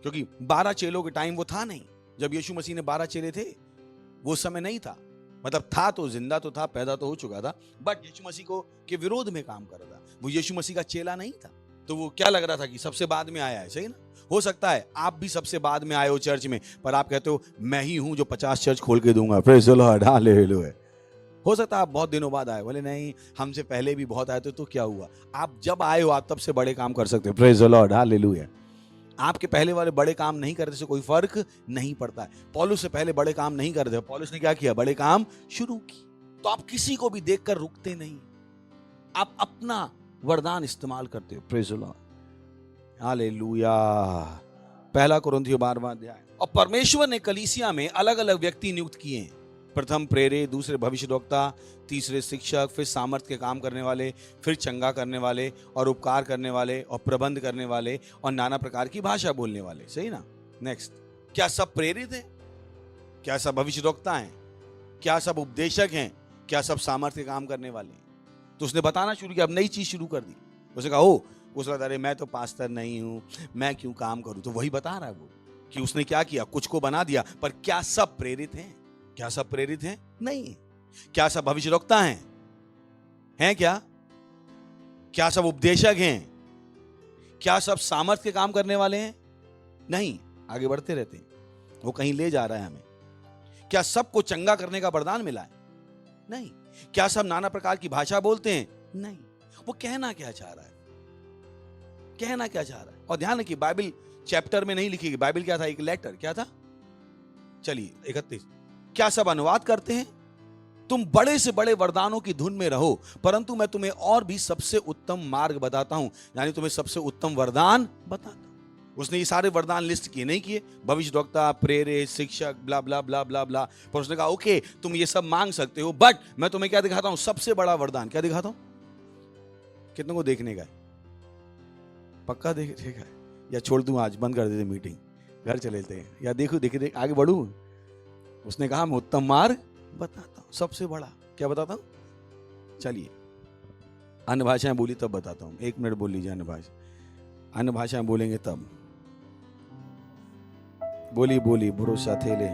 क्योंकि 12 चेलों के टाइम वो था नहीं। जब यीशु मसीह ने 12 चेले थे वो समय नहीं था, मतलब था तो, जिंदा तो था, पैदा तो हो चुका था, बट यीशु मसीह को के विरोध में काम कर रहा था। वो यीशु मसीह का चेला नहीं था, तो वो क्या लग रहा था कि सबसे बाद में आया है, सही ना? हो सकता है आप भी सबसे बाद में आए हो चर्च में, पर आप कहते हो मैं ही हूं जो 50 चर्च खोल के दूंगा, प्रेज़ द लॉर्ड, हालेलुया। हो सकता है आप बहुत दिनों बाद आए, बोले नहीं हमसे पहले भी बहुत आए थे, तो क्या हुआ? आप जब आए हो आप तब से बड़े काम कर सकते हो, प्रेज़ द लॉर्ड, हालेलुया। आपके पहले वाले बड़े काम नहीं करने से कोई फर्क नहीं पड़ता है। पौलुस से पहले बड़े काम नहीं कर रहे थे, पौलुस ने क्या किया? बड़े काम शुरू की। तो आप किसी को भी देखकर रुकते नहीं, आप अपना वरदान इस्तेमाल करते हो, प्रेज़ द लॉर्ड, हालेलुया। पहला कुरिन्थियों 12वां अध्याय। और परमेश्वर ने कलीसिया में अलग अलग व्यक्ति नियुक्त किए हैं, प्रथम प्रेरित, दूसरे भविष्यद्वक्ता, तीसरे शिक्षक, फिर सामर्थ के काम करने वाले, फिर चंगा करने वाले और उपकार करने वाले और प्रबंध करने वाले और नाना प्रकार की भाषा बोलने वाले, सही ना? नेक्स्ट, क्या सब प्रेरित हैं? क्या सब भविष्यद्वक्ता हैं? क्या सब उपदेशक हैं? क्या सब सामर्थ के काम करने वाले हैं? तो उसने बताना शुरू किया, अब नई चीज शुरू कर दी। उसने कहा उसने कहा अरे मैं तो पास्टर नहीं हूं, मैं क्यों काम करूं? तो वही बता रहा है वो कि उसने क्या किया, कुछ को बना दिया। पर क्या सब प्रेरित हैं? क्या सब प्रेरित हैं? नहीं। क्या सब भविष्यद्वक्ता हैं? हैं क्या? क्या सब उपदेशक हैं? क्या सब सामर्थ के काम करने वाले हैं? नहीं। आगे बढ़ते रहते हैं, वो कहीं ले जा रहा है हमें। क्या सबको चंगा करने का वरदान मिला है? नहीं। क्या सब नाना प्रकार की भाषा बोलते हैं? नहीं। वो कहना क्या चाह रहा है? कहना क्या चाह रहा है? और ध्यान रखिए, बाइबल चैप्टर में नहीं लिखी गई, बाइबल क्या था? एक लेटर। क्या था? चलिए 31। क्या सब अनुवाद करते हैं? तुम बड़े से बड़े वरदानों की धुन में रहो, परंतु मैं तुम्हें और भी सबसे उत्तम मार्ग बताता हूं, यानी तुम्हें सबसे उत्तम वरदान बताता हूं। उसने ये सारे वरदान लिस्ट किए नहीं किए, भविष्यद्वक्ता, प्रेरित, शिक्षक, ब्ला ब्ला ब्ला ब्ला ब्ला। पर उसने कहा ओके तुम ये सब मांग सकते हो, बट मैं तुम्हें क्या दिखाता हूं? सबसे बड़ा वरदान। क्या दिखाता हूं? कितनों को देखने का है? पक्का देखा है? या छोड़ दूं, आज बंद कर देते मीटिंग, घर चले लेते हैं, या देखो देख आगे बढ़ू। उसने कहा मैं उत्तम मार्ग बताता हूं, सबसे बड़ा। क्या बताता हूं? चलिए, अन्य भाषाएं बोली तब बताता हूं। 1 मिनट बोल लीजिए। अन्य भाषाएं बोलेंगे तब। बोली भरोसा थेले।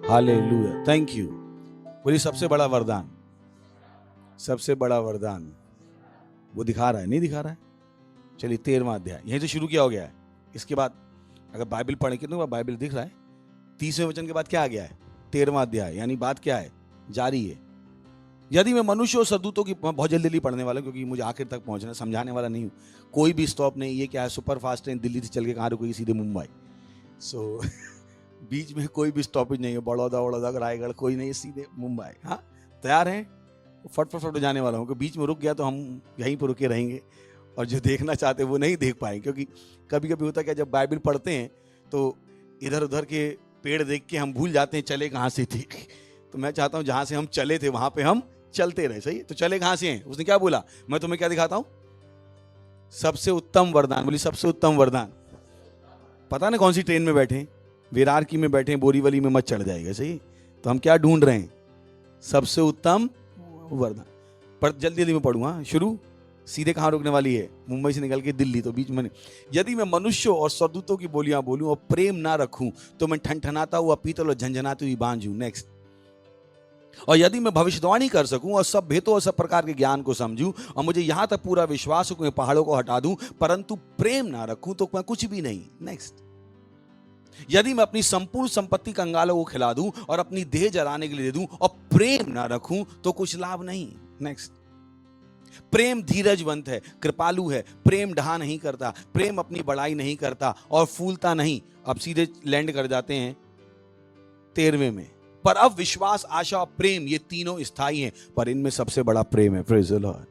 Hallelujah, thank you. बोली सबसे बड़ा वरदान, सबसे बड़ा वरदान वो दिखा रहा है, नहीं दिखा रहा है? चलिए 13वां अध्याय, यहीं से शुरू किया हो गया है। इसके बाद अगर बाइबल पढ़े, कितने बार बाइबल दिख रहा है? 30वें वचन के बाद क्या आ गया है? 13वां अध्याय, यानी बात क्या है? जारी है। यदि मैं मनुष्य और सदूतों की, बहुत जल्दी पढ़ने वाला क्योंकि मुझे आखिर तक पहुंचना, समझाने वाला नहीं हूं, कोई भी स्टॉप नहीं। ये क्या है? सुपर फास्ट ट्रेन दिल्ली से चल के कहां रुकेगी? सीधे मुंबई। सो बीच में कोई भी स्टॉपेज नहीं है, बड़ौदा रायगढ़ कोई नहीं, सीधे मुंबई। हाँ, तैयार हैं? फट जाने वाला हूँ कि बीच में रुक गया तो हम यहीं पर रुके रहेंगे, और जो देखना चाहते हैं वो नहीं देख पाएंगे। क्योंकि कभी कभी होता है क्या, जब बाइबल पढ़ते हैं तो इधर उधर के पेड़ देख के हम भूल जाते हैं चले कहाँ से थे। तो मैं चाहता हूँ जहाँ से हम चले थे वहाँ पे हम चलते रहे। सही, तो चले कहाँ से हैं? उसने क्या बोला? मैं तुम्हें क्या दिखाता हूँ? सबसे उत्तम वरदान। बोली सबसे उत्तम वरदान। पता ना कौन सी ट्रेन में बैठे, विरार की में बैठे, बोरीवली में मत चढ़ जाएगा। सही, तो हम क्या ढूंढ रहे हैं? सबसे उत्तम वरदान। पर जल्दी में पढ़ूंगा। शुरू सीधे कहाँ रुकने वाली है? मुंबई से निकल के दिल्ली, तो बीच में। यदि मैं मनुष्यों और सदूतों की बोलियां बोलूं और प्रेम ना रखूं तो मैं ठनठनाता हुआ पीतल और झंझनाती हुई बांझ हूं। नेक्स्ट, और यदि मैं भविष्यवाणी कर सकूं और सब भेदों और सब प्रकार के ज्ञान को समझूं और मुझे यहां तक पूरा विश्वास हो कि मैं पहाड़ों को हटा दूं, परंतु प्रेम ना रखूं तो मैं कुछ भी नहीं। नेक्स्ट, यदि मैं अपनी संपूर्ण संपत्ति कंगालों को खिला दूं और अपनी देह जलाने के लिए दे दूं और प्रेम ना रखूं तो कुछ लाभ नहीं। नेक्स्ट, प्रेम धीरजवंत है, कृपालु है, प्रेम ढहा नहीं करता, प्रेम अपनी बड़ाई नहीं करता और फूलता नहीं। अब सीधे लैंड कर जाते हैं 13वें में। पर अब विश्वास, आशा और प्रेम ये तीनों स्थायी हैं, पर इनमें सबसे बड़ा प्रेम है। Praise the Lord.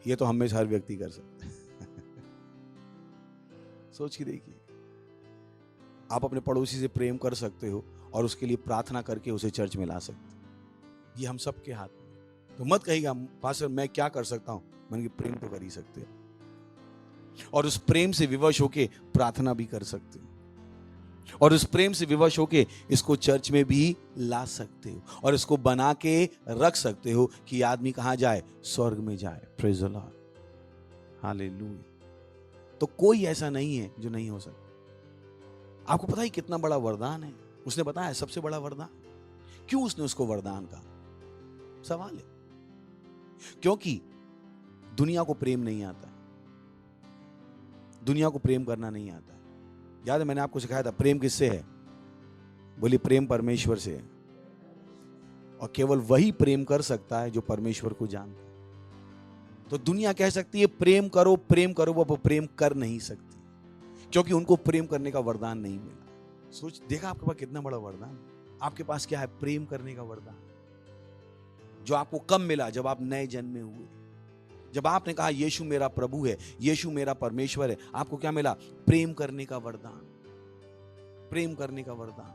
ये तो हमेशा हर व्यक्ति कर सकता है। सोच के देखिए, आप अपने पड़ोसी से प्रेम कर सकते हो और उसके लिए प्रार्थना करके उसे चर्च में ला सकते हो। ये हम सबके हाथ में। तो मत कहिएगा पास्टर मैं क्या कर सकता हूं। मैंने प्रेम तो कर ही सकते हो। और उस प्रेम से विवश होके प्रार्थना भी कर सकते हो, और उस प्रेम से विवश होके इसको चर्च में भी ला सकते हो और इसको बना के रख सकते हो कि आदमी कहां जाए, स्वर्ग में जाए। Praise the lord, hallelujah. तो कोई ऐसा नहीं है जो नहीं हो सकता। आपको पता है कितना बड़ा वरदान है? उसने बताया सबसे बड़ा वरदान। क्यों उसने उसको वरदान कहा? सवाल है। क्योंकि दुनिया को प्रेम नहीं आता है, दुनिया को प्रेम करना नहीं आता है। याद है मैंने आपको सिखाया था प्रेम किससे है? बोली प्रेम परमेश्वर से है, और केवल वही प्रेम कर सकता है जो परमेश्वर को जानता है। तो दुनिया कह सकती है प्रेम करो प्रेम करो, वो प्रेम कर नहीं सकती क्योंकि उनको प्रेम करने का वरदान नहीं मिला। सोच, देखा आपके पास कितना बड़ा वरदान। आपके पास क्या है? प्रेम करने का वरदान, जो आपको कब मिला? जब आप नए जन्मे हुए, जब आपने कहा यीशु मेरा प्रभु है, यीशु मेरा परमेश्वर है। आपको क्या मिला? प्रेम करने का वरदान, प्रेम करने का वरदान।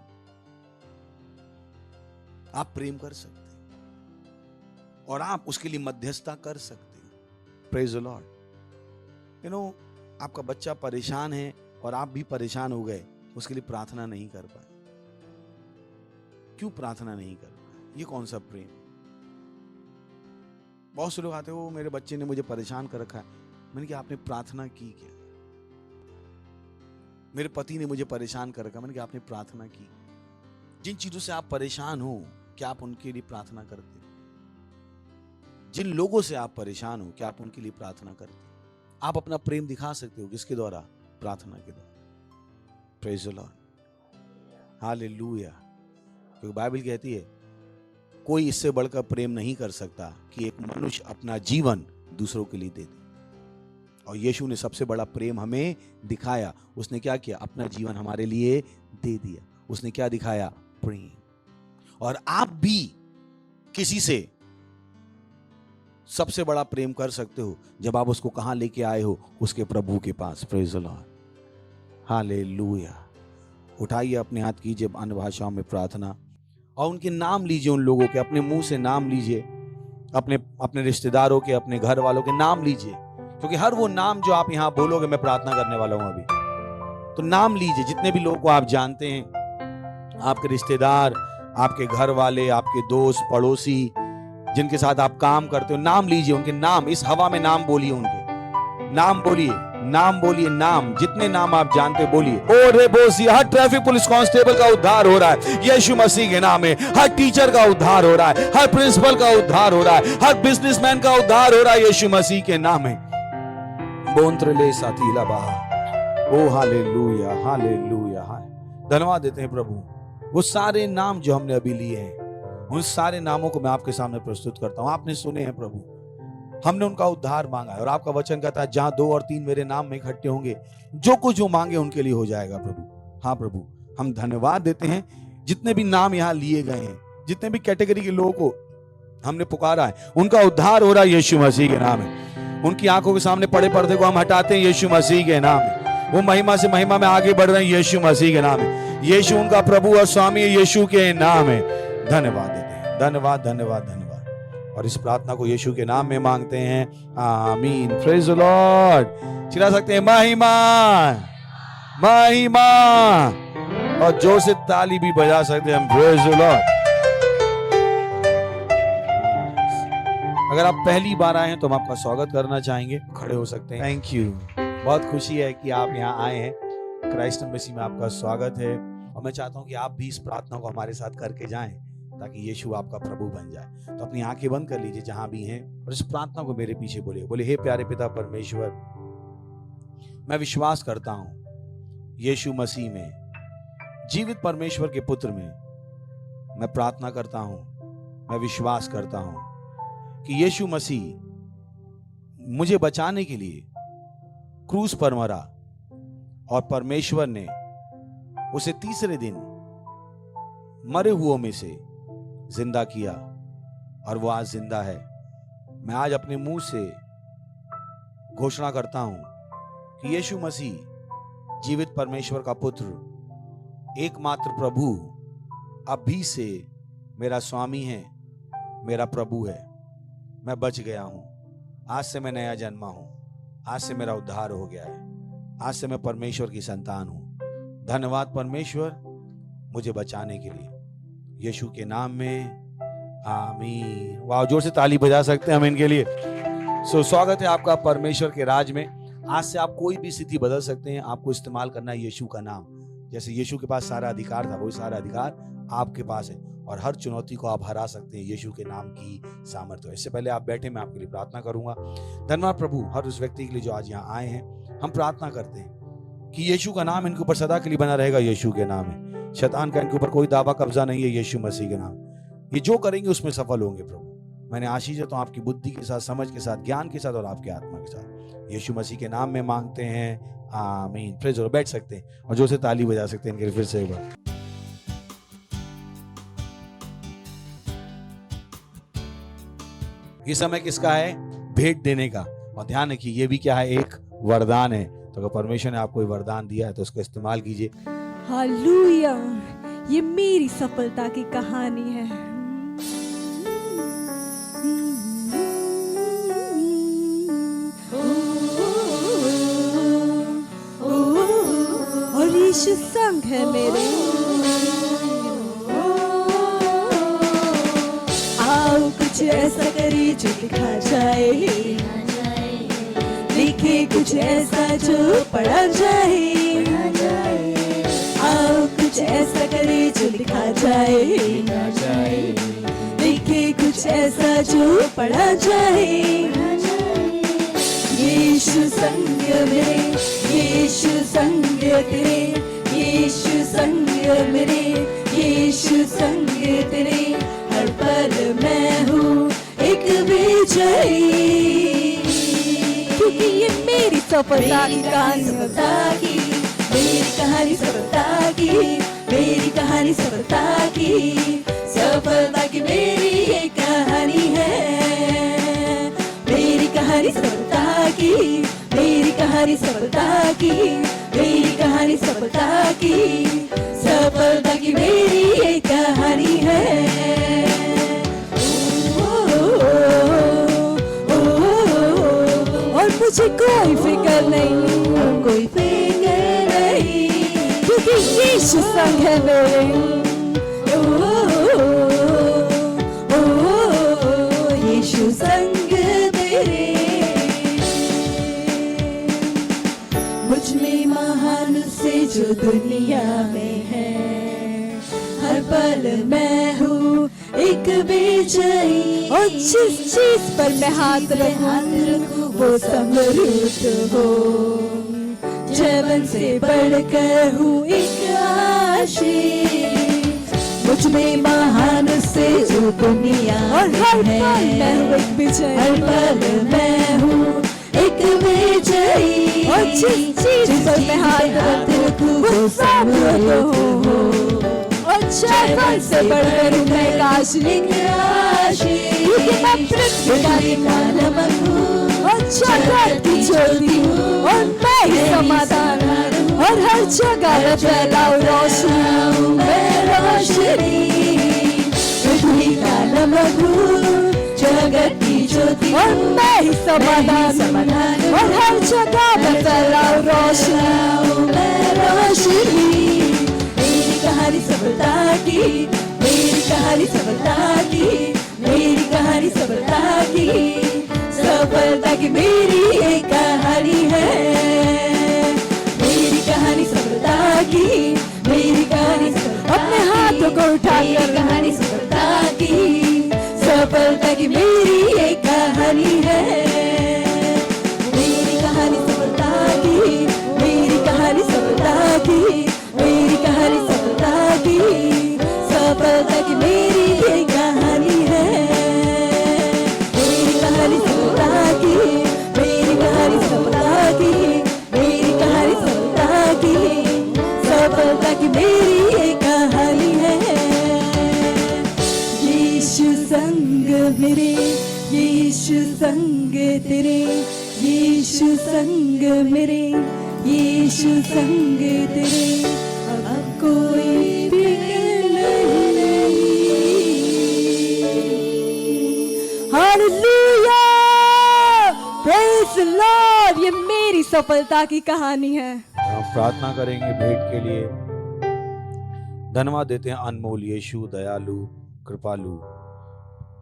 आप प्रेम कर सकते हैं और आप उसके लिए मध्यस्थता कर सकते हैं। Praise the Lord. आपका बच्चा परेशान है और आप भी परेशान हो गए, उसके लिए प्रार्थना नहीं कर पाए। क्यों प्रार्थना नहीं कर पाए? ये कौन सा प्रेम? बहुत से लोग आते हो, मेरे बच्चे ने मुझे परेशान कर रखा है। मैंने कहा आपने प्रार्थना की क्या? मेरे पति ने मुझे परेशान कर रखा। मैंने कहा आपने प्रार्थना की? जिन चीजों से आप परेशान हो, क्या आप उनके लिए प्रार्थना करते हो? जिन लोगों से आप परेशान हो, क्या आप उनके लिए प्रार्थना करते हो? आप अपना प्रेम दिखा सकते हो किसके द्वारा? प्रार्थना के द्वारा। Praise the lord, hallelujah. क्योंकि बाइबल कहती है कोई इससे बढ़कर प्रेम नहीं कर सकता कि एक मनुष्य अपना जीवन दूसरों के लिए दे दे। और यीशु ने सबसे बड़ा प्रेम हमें दिखाया। उसने क्या किया? अपना जीवन हमारे लिए दे दिया। उसने क्या दिखाया? प्रेम। और आप भी किसी से सबसे बड़ा प्रेम कर सकते हो जब आप उसको कहां लेके आए हो? उसके प्रभु के पास। Praise the lord, hallelujah. उठाइए अपने हाथ, कीजिए अन्य भाषाओं में प्रार्थना और उनके नाम लीजिए। उन लोगों के अपने मुंह से नाम लीजिए, अपने रिश्तेदारों के, अपने घर वालों के नाम लीजिए। क्योंकि हर वो नाम जो आप यहां बोलोगे, मैं प्रार्थना करने वाला हूं अभी, तो नाम लीजिए। जितने भी लोगों को आप जानते हैं, आपके रिश्तेदार, आपके घर वाले, आपके दोस्त, पड़ोसी, जिनके साथ आप काम करते हो, नाम लीजिए। उनके नाम इस हवा में नाम बोलिए, उनके नाम बोलिए, नाम बोलिए, नाम जितने नाम आप जानते बोलिए। ओ रे बोसी, हर ट्रैफिक पुलिस कांस्टेबल का उद्धार हो रहा है यीशु मसीह के नाम में। हर टीचर का उद्धार हो रहा है, हर प्रिंसिपल का उद्धार हो रहा है, हर बिजनेसमैन का उद्धार हो रहा है यीशु मसीह के नाम में। बोंत्रले साथीला बहा। ओ हालेलुया, हालेलुया। धन्यवाद देते हैं प्रभु। वो सारे नाम जो हमने अभी लिए हैं, उन सारे नामों को मैं आपके सामने प्रस्तुत करता हूं। आपने सुने हैं प्रभु, हमने उनका उद्धार मांगा है और आपका वचन कहता है जहां 2 और 3 मेरे नाम में इकट्ठे होंगे, जो कुछ जो मांगे उनके लिए हो जाएगा प्रभु। हाँ प्रभु, हम धन्यवाद देते हैं। जितने भी नाम यहाँ लिए गए हैं, जितने भी कैटेगरी के लोगों को हमने पुकारा है, उनका उद्धार हो रहा है यीशु मसीह के नाम में। उनकी आंखों के सामने पड़े पर्दे को हम हटाते हैं यीशु मसीह के नाम में। वो महिमा से महिमा में आगे बढ़ रहे हैं यीशु मसीह के नाम में। यीशु उनका प्रभु और स्वामी यीशु के नाम में। धन्यवाद देते हैं, धन्यवाद, धन्यवाद, धन्यवाद। और इस प्रार्थना को यीशु के नाम में मांगते हैं, आमीन। Praise the Lord. चिल्ला सकते हैं महिमा, महिमा, और जोर से ताली भी बजा सकते हैं हम। Praise the Lord. अगर आप पहली बार आए हैं तो हम आपका स्वागत करना चाहेंगे, खड़े हो सकते हैं। Thank you. बहुत खुशी है कि आप यहाँ आए हैं। क्राइस्ट मसीह में आपका स्वागत है और मैं चाहता हूँ कि आप भी इस प्रार्थना को हमारे साथ करके जाएं ताकि यीशु आपका प्रभु बन जाए। तो अपनी आंखें बंद कर लीजिए जहां भी हैं और इस प्रार्थना को मेरे पीछे बोले, हे प्यारे पिता परमेश्वर, मैं विश्वास करता हूं यीशु मसीह में, जीवित परमेश्वर के पुत्र में। मैं प्रार्थना करता हूं, मैं विश्वास करता हूं कि यीशु मसीह मुझे बचाने के लिए क्रूस पर मरा और परमेश्वर ने उसे तीसरे दिन मरे हुओं में से जिंदा किया और वो आज जिंदा है। मैं आज अपने मुंह से घोषणा करता हूं कि यीशु मसीह जीवित परमेश्वर का पुत्र, एकमात्र प्रभु, अभी से मेरा स्वामी है, मेरा प्रभु है। मैं बच गया हूं। आज से मैं नया जन्मा हूं। आज से मेरा उद्धार हो गया है, आज से मैं परमेश्वर की संतान हूं। धन्यवाद परमेश्वर मुझे बचाने के लिए, यीशु के नाम में आमीन। वाह, जोर से ताली बजा सकते हैं हम इनके लिए। स्वागत है आपका परमेश्वर के राज में। आज से आप कोई भी स्थिति बदल सकते हैं। आपको इस्तेमाल करना है यीशु का नाम। जैसे यीशु के पास सारा अधिकार था, वही सारा अधिकार आपके पास है और हर चुनौती को आप हरा सकते हैं यीशु के नाम की सामर्थ्य। इससे पहले आप बैठे, मैं आपके लिए प्रार्थना करूंगा। धन्यवाद प्रभु हर उस व्यक्ति के लिए जो आज यहाँ आए हैं। हम प्रार्थना करते हैं कि यीशु का नाम इनके ऊपर सदा के लिए बना रहेगा। यीशु के नाम है, शैतान का इनके ऊपर कोई दावा कब्जा नहीं है। यीशु मसीह के नाम ये जो करेंगे उसमें सफल होंगे। प्रभु मैंने आशीष देता हूं आपकी बुद्धि के साथ, समझ के साथ, ज्ञान के साथ और आपकी आत्मा के साथ। यीशु मसीह के नाम में मांगते हैं, आमीन। प्रेज और बैठ सकते हैं और जोर से ताली बजा सकते हैं इनके लिए फिर से एक बार। ये समय किसका है? भेंट देने का। और ध्यान रखिए ये भी क्या है? एक वरदान है। तो अगर परमेश्वर ने आपको वरदान दिया है तो उसको इस्तेमाल कीजिए। हालेलुया, ये मेरी सफलता की कहानी है। और यीशु संग है मेरे। आओ कुछ ऐसा करे जो दिखा जाए, लिखे कुछ ऐसा जो पढ़ा जाए। आओ कुछ ऐसा करे जो लिखा जाए, लिखे कुछ ऐसा जो पढ़ा जाए। यीशु संग मेरे, यीशु संग तेरे, यीशु संग मेरे, यीशु संग तेरे। हर पल मैं हूँ एक विजयी, क्योंकि ये मेरी सफलता की कहानी, सफलता की मेरी कहानी, सफलता की मेरी कहानी, सफलता की, सफलता की मेरी ये कहानी है। मेरी कहानी सफलता की, मेरी कहानी सफलता की, मेरी कहानी सफलता की, सफलता की मेरी ये कहानी है। और मुझे कोई फिक्र नहीं, कोई फिक्र नहीं, क्योंकि यीशु संग है मेरे। यीशु संग तेरे। मुझ में महान से जो दुनिया में है, हर पल मैं हूँ एक विजयी। और जिस चीज पर मैं हाथ रखूं वो समृद्ध हो। जीवन से बढ़कर हूँ एक आशीष। मुझ में महान से जो दुनिया और हर पल मैं हूँ एक विजयी। हर पल मैं हूँ एक विजयी। और जिस चीज पर मैं हाथ रखूं वो समृद्ध हो। और जीवन से बढ़कर हूँ मैं आशीष, क्योंकि मैं पृथ्वी का नमक हूँ और जगत की ज्योति हूँ। और मैं ही समाधान हूँ और हर जगह मैं फैलाऊं रोशनी। मैं रोशनी, पृथ्वी का नमक हूँ, जगत की ज्योति और मैं ही समाधान और हर जगह मैं फैलाऊं रोशनी। मैं रोशनी, मेरी कहानी सफलता की, मेरी कहानी सफलता की, मेरी कहानी सफलता की, सफलता की मेरी एक कहानी है। मेरी कहानी सफलता की, मेरी कहानी अपने हाथों को उठाकर कहानी सफलता की, सफलता की मेरी एक कहानी है। मेरी कहानी सफलता की, मेरी कहानी सफलता की, मेरी कहानी सफलता की, सफलता की मेरी ये कहानी है। मेरी कहानी सफलता की, मेरी कहानी सफलता की, मेरी कहानी सफलता की, सफलता की मेरी ये कहानी है। यीशु संग मेरे, यीशु संग तेरे, यीशु संग मेरे, यीशु संग तेरे। अब कोई फिक्र नहीं। हालेलुया, प्रेज लॉर्ड, ये मेरी सफलता की कहानी है। हम प्रार्थना करेंगे भेंट के लिए। धन्यवाद देते हैं अनमोल यीशु, दयालु, कृपालु।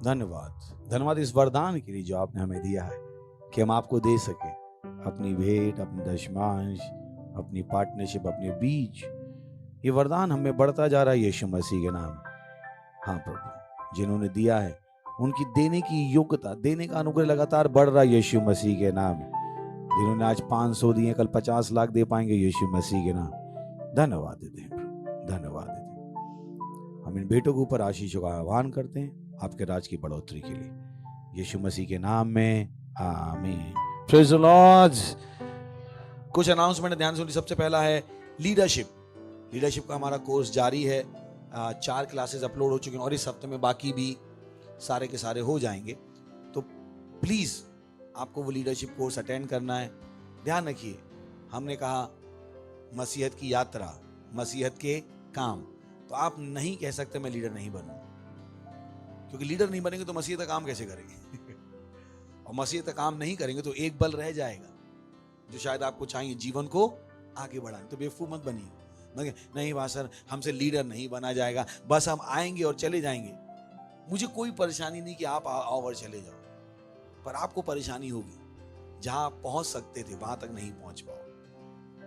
धन्यवाद इस वरदान के लिए जो आपने हमें दिया है कि हम आपको दे सके अपनी भेंट, अपनी दशमांश, अपनी पार्टनरशिप, अपने बीच। ये वरदान हमें बढ़ता जा रहा है यीशु मसीह के नाम। हाँ प्रभु, जिन्होंने दिया है उनकी देने की योग्यता, देने का अनुग्रह लगातार बढ़ रहा है यीशु मसीह के नाम। जिन्होंने आज 500 दिए, कल 50 लाख दे पाएंगे यीशु मसीह के नाम। धन्यवाद देते हैं प्रभु, धन्यवाद देते हैं। हम इन बेटों के ऊपर आशीषों का आह्वान करते हैं आपके राज की बढ़ोतरी के लिए, यीशु मसीह के नाम में, आमीन। Praise the Lord. कुछ अनाउंसमेंट ध्यान सुनिए। सबसे पहला है लीडरशिप का हमारा कोर्स जारी है। 4 क्लासेस अपलोड हो चुके हैं और इस हफ्ते में बाकी भी सारे के सारे हो जाएंगे। तो प्लीज आपको वो लीडरशिप कोर्स अटेंड करना है। ध्यान रखिए, हमने कहा मसीहत की यात्रा, मसीहत के काम। तो आप नहीं कह सकते मैं लीडर नहीं बनूं, क्योंकि लीडर नहीं बनेंगे तो मसीहत का काम कैसे करेंगे? और मसीहत का काम नहीं करेंगे तो एक बल रह जाएगा जो शायद आपको चाहिए जीवन को आगे बढ़ाने। तो बेवकूफ मत बनिए, नहीं पास्टर हमसे लीडर नहीं बना जाएगा, बस हम आएंगे और चले जाएंगे। मुझे कोई परेशानी नहीं कि आप आओ और चले जाओ, पर आपको परेशानी होगी जहां आप पहुंच सकते थे वहां तक नहीं पहुंच पाओ,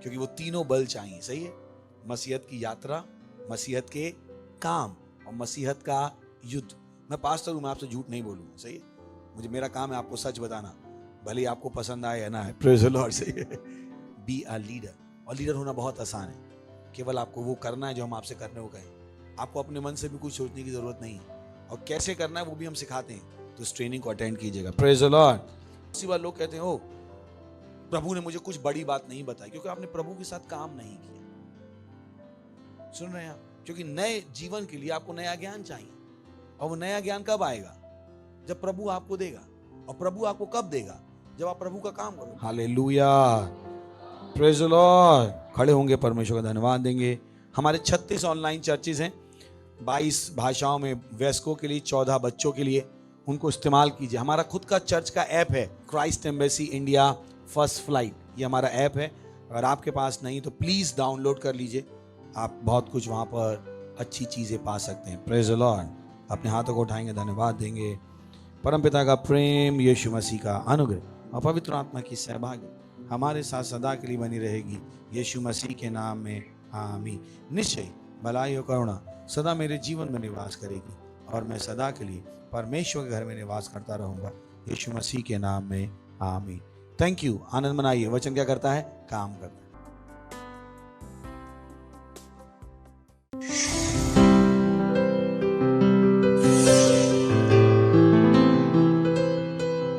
क्योंकि वो तीनों बल चाहिए। सही है? मसीहत की यात्रा, मसीहत के काम और मसीहत का युद्ध। मैं पास्टर हूं, मैं आपसे झूठ नहीं बोलूंगा। सही है? मुझे, मेरा काम है आपको सच बताना, भले ही आपको पसंद आए या ना आए। Praise the Lord. सही है? Be a leader. और लीडर होना बहुत आसान है, केवल आपको वो करना है जो हम आपसे करने को कहें। आपको अपने मन से भी कुछ सोचने की जरूरत नहीं है, और कैसे करना है वो भी हम सिखाते हैं। तो इस ट्रेनिंग को अटेंड कीजिएगा। Praise the Lord. इसी बार लोग कहते हैं ओ प्रभु ने मुझे कुछ बड़ी बात नहीं बताई, क्योंकि आपने प्रभु के साथ काम नहीं किया। सुन रहे हैं आप? क्योंकि नए जीवन के लिए आपको नया ज्ञान चाहिए, और वो नया ज्ञान कब आएगा? जब प्रभु आपको देगा। और प्रभु आपको कब देगा? जब आप प्रभु का काम करो। Hallelujah, praise the Lord. खड़े होंगे, परमेश्वर का धन्यवाद देंगे। हमारे 36 ऑनलाइन चर्चेज हैं, 22 भाषाओं में, वयस्कों के लिए, 14 बच्चों के लिए। उनको इस्तेमाल कीजिए। हमारा खुद का चर्च का ऐप है, Christ embassy India first flight. ये हमारा ऐप है। अगर आपके पास नहीं तो प्लीज डाउनलोड कर लीजिए। आप बहुत कुछ वहां पर अच्छी चीजें पा सकते हैं। Praise the Lord. अपने हाथों को उठाएंगे, धन्यवाद देंगे। परमपिता का प्रेम, यीशु मसीह का अनुग्रह और पवित्र आत्मा की सहभागी हमारे साथ सदा के लिए बनी रहेगी, यीशु मसीह के नाम में, आमीन। निश्चय भलाई और करुणा सदा मेरे जीवन में निवास करेगी, और मैं सदा के लिए परमेश्वर के घर में निवास करता रहूंगा, यीशु मसीह के नाम में, आमीन। Thank you. आनंद मनाइए। वचन क्या करता है? काम करता है।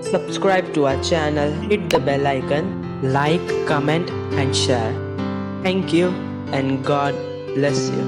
Subscribe to our channel, hit the bell icon, like, comment and share. Thank you and God bless you.